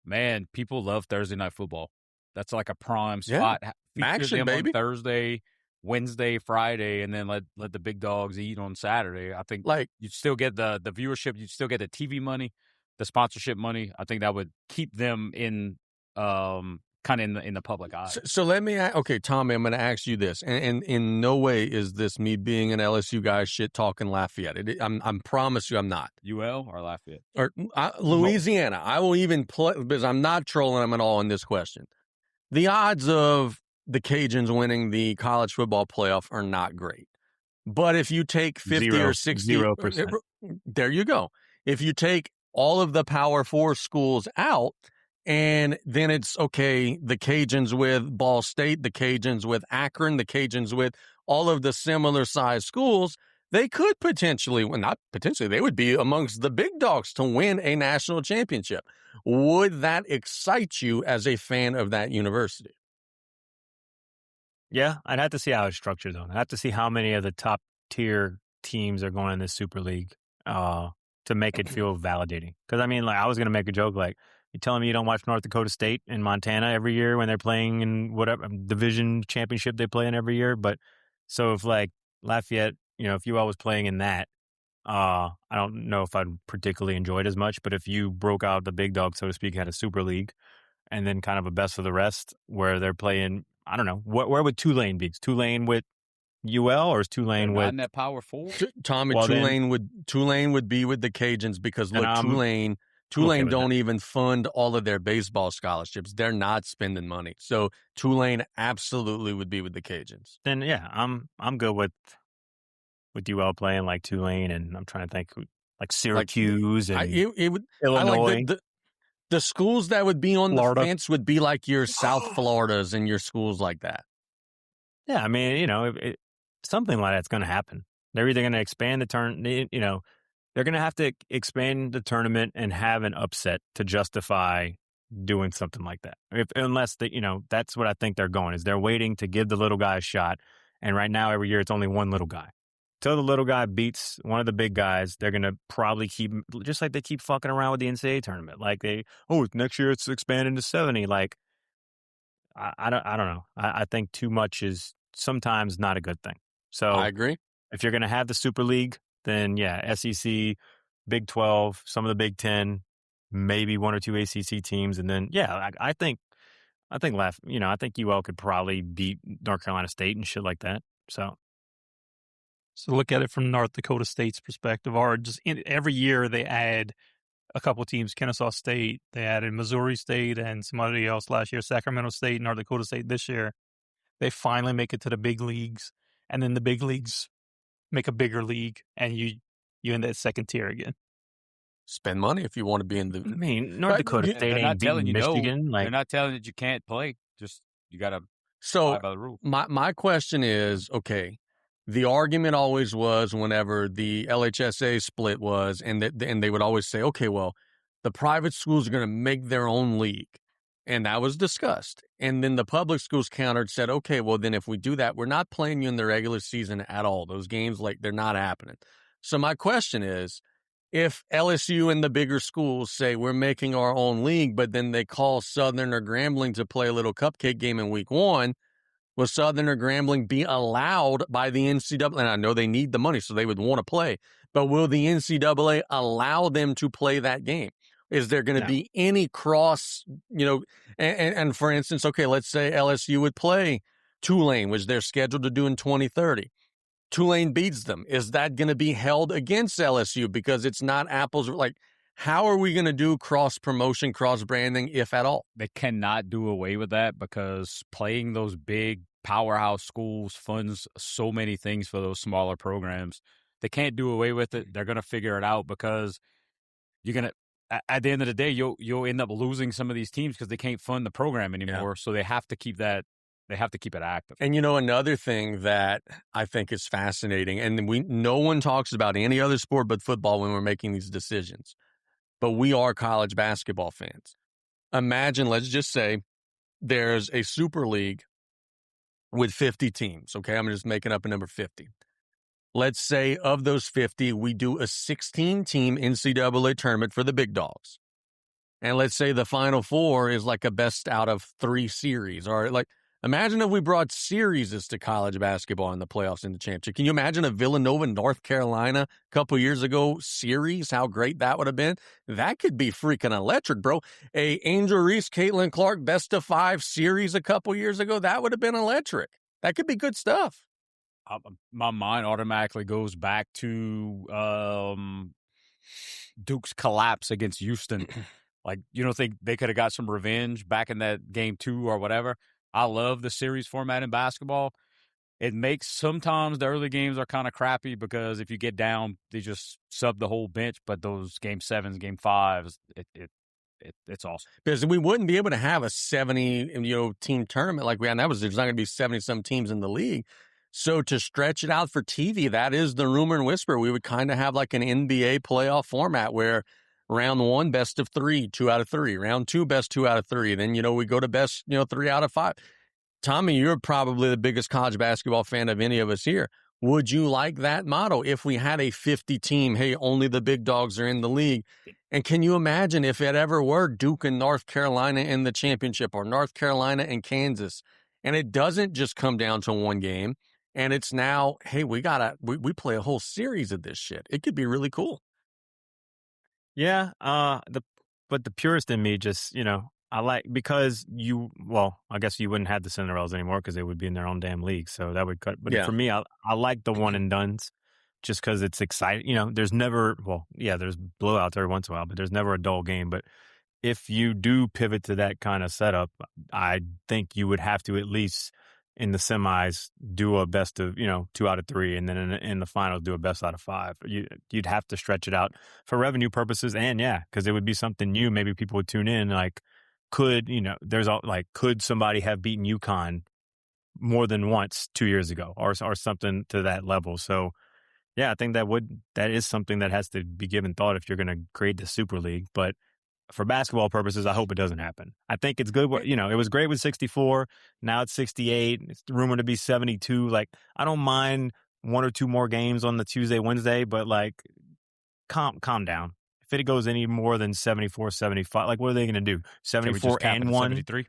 man, people love Thursday night football. That's like a prime spot. Yeah. Action, baby. On Thursday, Wednesday, Friday, and then let the big dogs eat on Saturday. I think you'd still get the viewership, you'd still get the TV money, the sponsorship money. I think that would keep them in kind of in the public eye. So let me, okay, Tommy, I'm going to ask you this, and in no way is this me being an LSU guy shit talking Lafayette. I'm promise you I'm not. UL or Lafayette? Or Louisiana. I will even play, because I'm not trolling them at all in this question. The odds of the Cajuns winning the college football playoff are not great. But if you take 50 or 60, 0%. There you go. If you take all of the Power Four schools out, and then it's, okay, the Cajuns with Ball State, the Cajuns with Akron, the Cajuns with all of the similar size schools, they could potentially, well, not potentially, they would be amongst the big dogs to win a national championship. Would that excite you as a fan of that university? Yeah, I'd have to see how it's structured, though. I'd have to see how many of the top tier teams are going in this Super League to make it feel validating. Because, I mean, like, I was going to make a joke, like, you telling me you don't watch North Dakota State and Montana every year when they're playing in whatever division championship they play in every year? But so if, like, Lafayette, if UL was playing in that, I don't know if I'd particularly enjoy it as much. But if you broke out the big dog, so to speak, had a Super League and then kind of a best of the rest where they're playing, I don't know, where would Tulane be? Is Tulane with UL or is Tulane with that Power Four? Tommy, Tulane would be with the Cajuns because look, Tulane don't even fund all of their baseball scholarships. They're not spending money. So Tulane absolutely would be with the Cajuns. Then yeah, I'm good with UL playing like Tulane, and I'm trying to think like Syracuse and Illinois. The schools that would be on Florida. The fence would be like your South Floridas and your schools like that. Yeah, I mean, something like that's going to happen. They're either going to expand the they're going to have to expand the tournament and have an upset to justify doing something like that. Unless that's what I think they're going, is they're waiting to give the little guy a shot. And right now, every year, it's only one little guy. Till the little guy beats one of the big guys, they're going to probably keep, just like they keep fucking around with the NCAA tournament. Like next year it's expanding to 70. Like, I don't know. I think too much is sometimes not a good thing. So I agree. If you're going to have the Super League, then yeah, SEC, Big 12, some of the Big 10, maybe one or two ACC teams. And then, yeah, I think UL could probably beat North Carolina State and shit like that. So look at it from North Dakota State's perspective. Every year they add a couple teams. Kennesaw State, they added Missouri State and somebody else last year. Sacramento State, North Dakota State this year. They finally make it to the big leagues, and then the big leagues make a bigger league, and you in that second tier again. Spend money if you want to be in the. I mean, North Dakota State ain't beating Michigan. They're not telling you can't play. Just you got to So by the rule. My question is, okay, the argument always was whenever the LHSA split was, and they would always say, okay, well, the private schools are going to make their own league. And that was discussed. And then the public schools countered, said, okay, well, then if we do that, we're not playing you in the regular season at all. Those games, like, they're not happening. So my question is, if LSU and the bigger schools say we're making our own league, but then they call Southern or Grambling to play a little cupcake game in week 1, will Southern or Grambling be allowed by the NCAA? And I know they need the money, so they would want to play. But will the NCAA allow them to play that game? Is there going to be any cross, and for instance, okay, let's say LSU would play Tulane, which they're scheduled to do in 2030. Tulane beats them. Is that going to be held against LSU because it's not apples? Like, how are we going to do cross-promotion, cross-branding, if at all? They cannot do away with that because playing those big powerhouse schools funds so many things for those smaller programs. They can't do away with it. They're going to figure it out because you're going to, at the end of the day, you'll end up losing some of these teams because they can't fund the program anymore. Yeah. So they have to keep that. They have to keep it active. And another thing that I think is fascinating, and no one talks about any other sport but football when we're making these decisions, but we are college basketball fans. Imagine, let's just say, there's a Super League with 50 teams. Okay, I'm just making up a number 50. Let's say of those 50, we do a 16-team NCAA tournament for the big dogs. And let's say the Final Four is like a best out of 3 series. Or like, imagine if we brought series to college basketball in the playoffs and the championship. Can you imagine a Villanova, North Carolina a couple years ago series? How great that would have been. That could be freaking electric, bro. A Angel Reese, Caitlin Clark best of 5 series a couple years ago. That would have been electric. That could be good stuff. My mind automatically goes back to Duke's collapse against Houston. Like, you don't think they could have got some revenge back in that game 2 or whatever? I love the series format in basketball. It makes sometimes the early games are kind of crappy because if you get down, they just sub the whole bench. But those game 7s, game 5s, it's awesome. Because we wouldn't be able to have a 70 team tournament like we had. And there's not going to be 70-some teams in the league. So to stretch it out for TV, that is the rumor and whisper. We would kind of have like an NBA playoff format where round 1, best of 3, 2 out of 3. Round 2, best 2 out of 3. Then, we go to best, 3 out of 5. Tommy, you're probably the biggest college basketball fan of any of us here. Would you like that motto if we had a 50-team, hey, only the big dogs are in the league? And can you imagine if it ever were Duke and North Carolina in the championship or North Carolina and Kansas, and it doesn't just come down to one game, and it's now, hey, we play a whole series of this shit. It could be really cool. Yeah, but the purist in me just, I like, because I guess you wouldn't have the Cinderellas anymore because they would be in their own damn league, so that would cut. But for me, I like the one and dones just because it's exciting. There's never, there's blowouts every once in a while, but there's never a dull game. But if you do pivot to that kind of setup, I think you would have to at least in the semis do a best of 2 out of 3, and then in the finals do a best out of 5. You'd have to stretch it out for revenue purposes, and because it would be something new. Maybe people would tune in. Like, could somebody have beaten UConn more than once 2 years ago, or something to that level? So I think that is something that has to be given thought if you're going to create the Super League. But for basketball purposes, I hope it doesn't happen. I think it's good. It was great with 64. Now it's 68. It's rumored to be 72. Like, I don't mind 1 or 2 more games on the Tuesday, Wednesday, but like, calm down. If it goes any more than 74, 75, like, what are they going to do? 74 and 1? 73?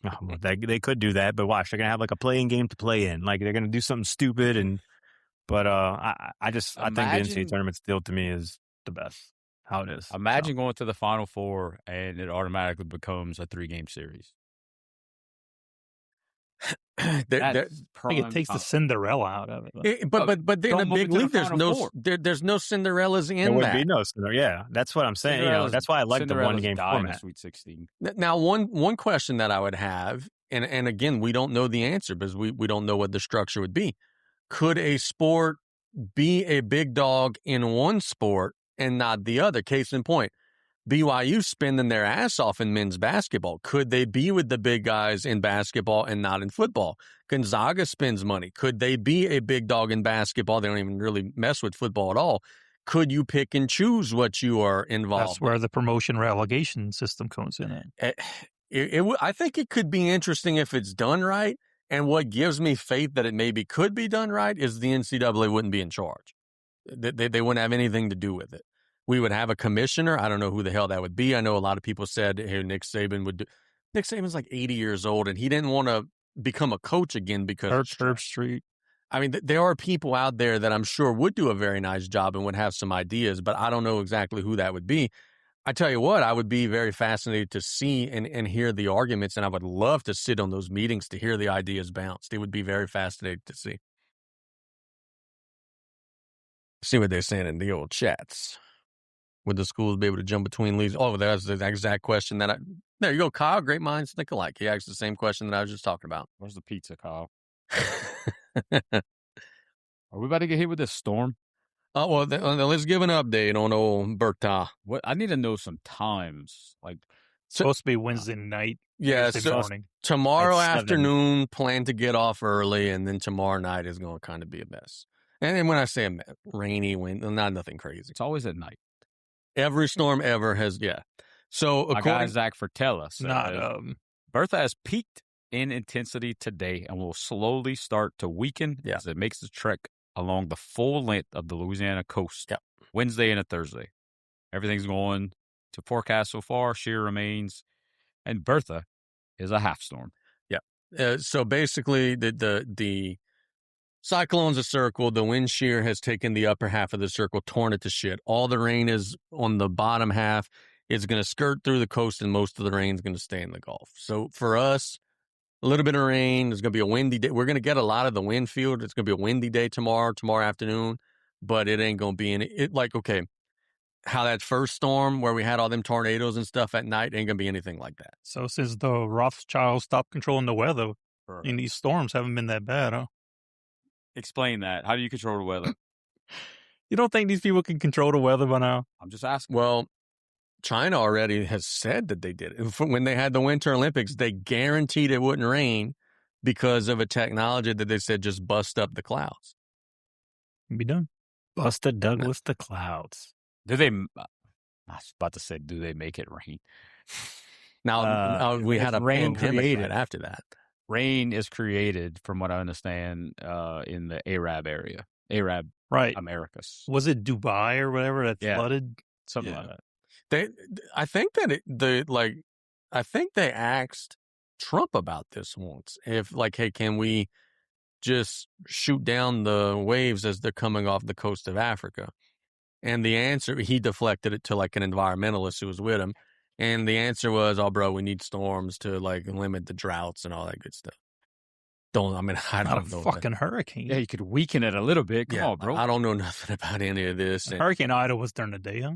Oh, well, they could do that, but watch, they're going to have like a playing game to play in. Like, they're going to do something stupid. But I think the NCAA tournament still, to me, is the best. How it is. Imagine going to the Final Four and it automatically becomes a 3-game series. I think it takes the Cinderella out of it. But in a big league, there's no Cinderellas in that. There would be no Cinderella. Yeah, that's what I'm saying. That's why I like the 1-game format. Sweet 16. Now, one question that I would have, and again, we don't know the answer because we don't know what the structure would be. Could a sport be a big dog in one sport and not the other? Case in point, BYU spending their ass off in men's basketball. Could they be with the big guys in basketball and not in football? Gonzaga spends money. Could they be a big dog in basketball? They don't even really mess with football at all. Could you pick and choose what you are involved in? That's where the promotion relegation system comes in. I think it could be interesting if it's done right. And what gives me faith that it maybe could be done right is the NCAA wouldn't be in charge. They wouldn't have anything to do with it. We would have a commissioner. I don't know who the hell that would be. I know a lot of people said, hey, Nick Saban would do. Nick Saban's like 80 years old, and he didn't want to become a coach again because Herb Street. I mean, there are people out there that I'm sure would do a very nice job and would have some ideas, but I don't know exactly who that would be. I tell you what, I would be very fascinated to see and hear the arguments, and I would love to sit on those meetings to hear the ideas bounced. It would be very fascinating to see. See what they're saying in the old chats. Would the schools be able to jump between leagues? Oh, that's the exact question there you go, Kyle. Great minds think alike. He asked the same question that I was just talking about. Where's the pizza, Kyle? Are we about to get hit with this storm? Oh, well, let's give an update on old Bertha. What I need to know some times. Like, supposed to be Wednesday night. Yeah, Wednesday morning. Tomorrow afternoon, plan to get off early, and then tomorrow night is going to kind of be a mess. And then when I say a mess, rainy, wind, nothing crazy. It's always at night. Every storm ever has, yeah. So my guy Zach Fertella said, Bertha has peaked in intensity today and will slowly start to weaken as it makes the trek along the full length of the Louisiana coast. Wednesday and a Thursday. Everything's going to forecast so far. Shear remains, and Bertha is a half storm. So basically, the cyclone's a circle. The wind shear has taken the upper half of the circle, torn it to shit. All the rain is on the bottom half. It's going to skirt through the coast, and most of the rain is going to stay in the Gulf. So for us, a little bit of rain. There's going to be a windy day. We're going to get a lot of the wind field. It's going to be a windy day tomorrow afternoon, but it ain't going to be okay, how that first storm where we had all them tornadoes and stuff at night ain't going to be anything like that. So since the Rothschilds stopped controlling the weather, in these storms haven't been that bad, huh? Explain that. How do you control the weather? You don't think these people can control the weather by now? I'm just asking. Well, China already has said that they did it. When they had the Winter Olympics, they guaranteed it wouldn't rain because of a technology that they said just bust up the clouds. Be done. Busted Douglas the clouds. I was about to say, do they make it rain? Now, we had a rain created right after that. Rain is created, from what I understand, in the Arab area. Arab Americas. Was it Dubai or whatever that flooded? Something like that. I think they asked Trump about this once. If hey, can we just shoot down the waves as they're coming off the coast of Africa? And the answer, he deflected it to an environmentalist who was with him. And the answer was, oh, bro, we need storms to limit the droughts and all that good stuff. I don't know. Fucking hurricane. Yeah, you could weaken it a little bit. Come on, bro. I don't know nothing about any of this. Hurricane Ida was during the day, huh?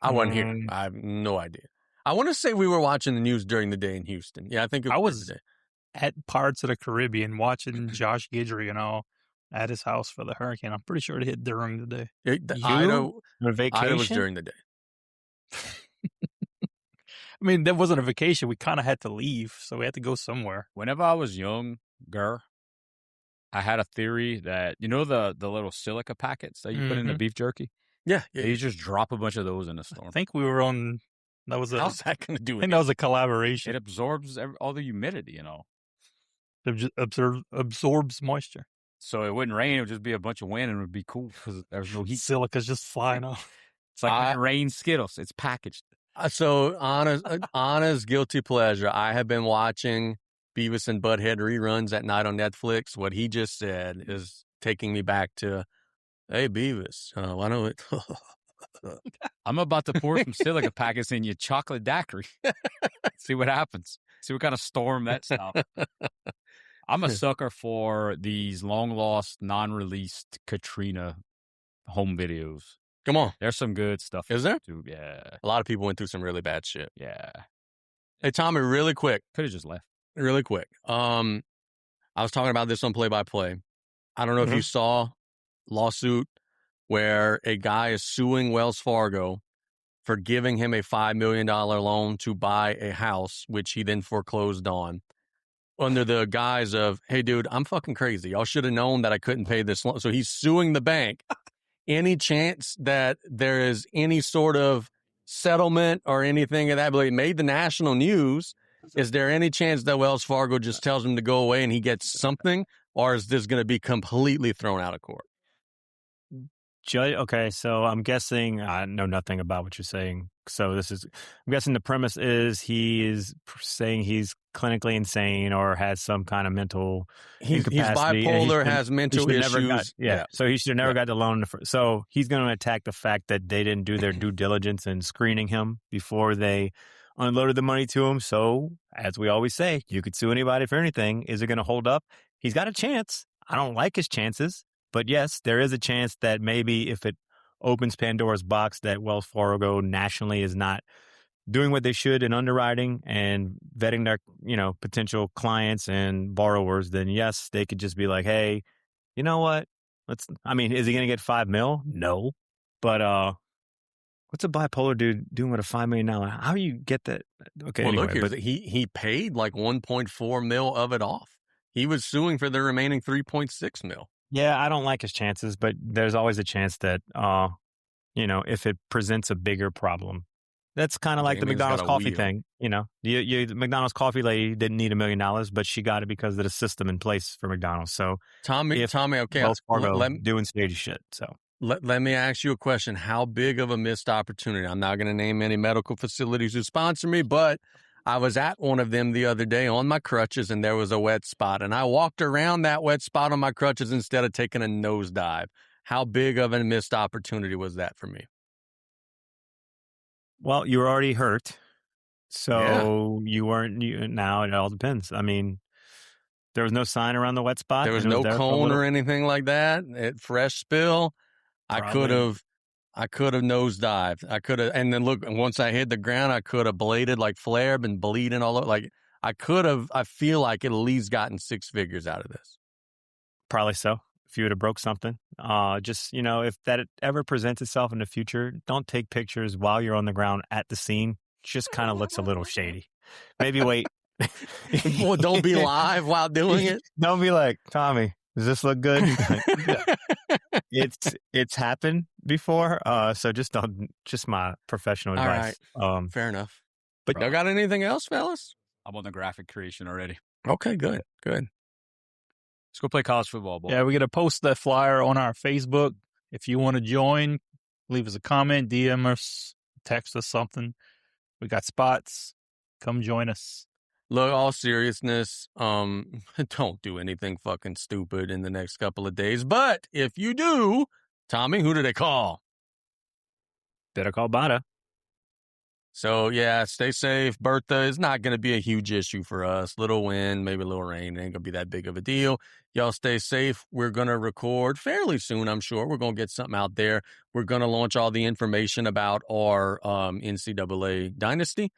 I wasn't here. I have no idea. I want to say we were watching the news during the day in Houston. Yeah, I think I was at Pirates of the Caribbean watching Josh Guidry at his house for the hurricane. I'm pretty sure it hit during the day. Ida was during the day. I mean, that wasn't a vacation. We kind of had to leave, so we had to go somewhere. Whenever I was younger, I had a theory that, the little silica packets that you put in the beef jerky? Yeah. You just drop a bunch of those in a storm. I think we were on. That was How's that going to do I it? think that was a collaboration. It absorbs all the humidity, It absorbs moisture. So it wouldn't rain. It would just be a bunch of wind and it would be cool because there's no heat. Silica's just flying off. It's like rain Skittles. It's packaged. So Anna's guilty pleasure. I have been watching Beavis and Butthead reruns at night on Netflix. What he just said is taking me back to, hey, Beavis, why don't we... I'm about to pour some silica packets in your chocolate daiquiri. See what happens. See what kind of storm that's out. I'm a sucker for these long-lost, non-released Katrina home videos. Come on. There's some good stuff. Is there? YouTube. Yeah. A lot of people went through some really bad shit. Yeah. Hey, Tommy, really quick. Could have just left. Really quick. I was talking about this on Play-by-Play. I don't know if you saw lawsuit where a guy is suing Wells Fargo for giving him a $5 million loan to buy a house, which he then foreclosed on, under the guise of, hey, dude, I'm fucking crazy. Y'all should have known that I couldn't pay this loan. So he's suing the bank. Any chance that there is any sort of settlement or anything of that? But it made the national news. Is there any chance that Wells Fargo just tells him to go away and he gets something? Or is this going to be completely thrown out of court? Okay, so I'm guessing I know nothing about what you're saying. So I'm guessing the premise is he is saying he's clinically insane or has some kind of mental incapacity. He's bipolar, has mental issues. So he should have never got the loan. So he's going to attack the fact that they didn't do their due diligence in screening him before they unloaded the money to him. So, as we always say, you could sue anybody for anything. Is it going to hold up? He's got a chance. I don't like his chances. But yes, there is a chance that maybe if it opens Pandora's box that Wells Fargo nationally is not doing what they should in underwriting and vetting their, potential clients and borrowers, then yes, they could just be like, hey, you know what? Is he going to get $5 million? No. But what's a bipolar dude doing with a $5 million? How do you get that? Okay, well, anyway, look, he paid like $1.4 million of it off. He was suing for the remaining $3.6 million. Yeah, I don't like his chances, but there's always a chance that, if it presents a bigger problem. That's kind of like the McDonald's coffee thing. The McDonald's coffee lady didn't need $1 million, but she got it because of the system in place for McDonald's. So Tommy, okay, Wells Fargo doing shady shit. So let me ask you a question. How big of a missed opportunity? I'm not going to name any medical facilities who sponsor me, but I was at one of them the other day on my crutches and there was a wet spot and I walked around that wet spot on my crutches instead of taking a nosedive. How big of a missed opportunity was that for me? Well, you were already hurt. So you weren't, now it all depends. There was no sign around the wet spot. There was no cone or anything like that. Fresh spill. Probably. I could have nosedived. And then look, once I hit the ground, I could have bladed like Flair, been bleeding all over. Like I feel like at least gotten 6 figures out of this. Probably so. If you would have broke something, if that ever presents itself in the future, don't take pictures while you're on the ground at the scene. It just kind of looks a little shady. Maybe wait. Well, don't be live while doing it. Don't be like, Tommy, does this look good? It's happened before, so just my professional advice. All right. Fair enough. But y'all got anything else, fellas? I'm on the graphic creation already. Okay, good. Let's go play college football, boy. Yeah, we're going to post that flyer on our Facebook. If you want to join, leave us a comment, DM us, text us something. We got spots. Come join us. Look, all seriousness, don't do anything fucking stupid in the next couple of days. But if you do, Tommy, who do they call? Better call Bada. So, yeah, stay safe. Bertha is not going to be a huge issue for us. Little wind, maybe a little rain. It ain't going to be that big of a deal. Y'all stay safe. We're going to record fairly soon, I'm sure. We're going to get something out there. We're going to launch all the information about our NCAA dynasty.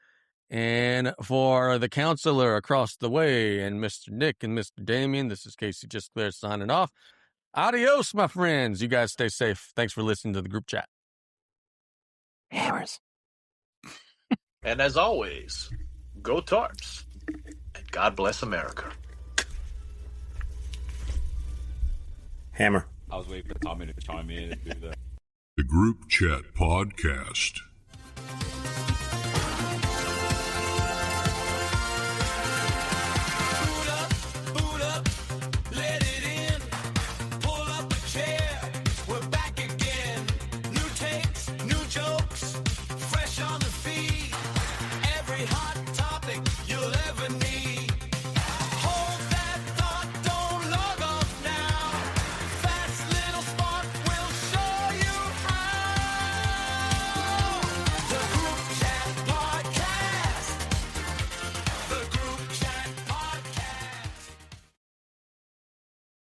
And for the counselor across the way and Mr. Nick and Mr. Damien, this is Casey Just Clear signing off. Adios, my friends. You guys stay safe. Thanks for listening to the group chat. Hammers. And as always, go Tarps, and God bless America. Hammer. I was waiting for Tommy to chime in and do that. The Group Chat Podcast.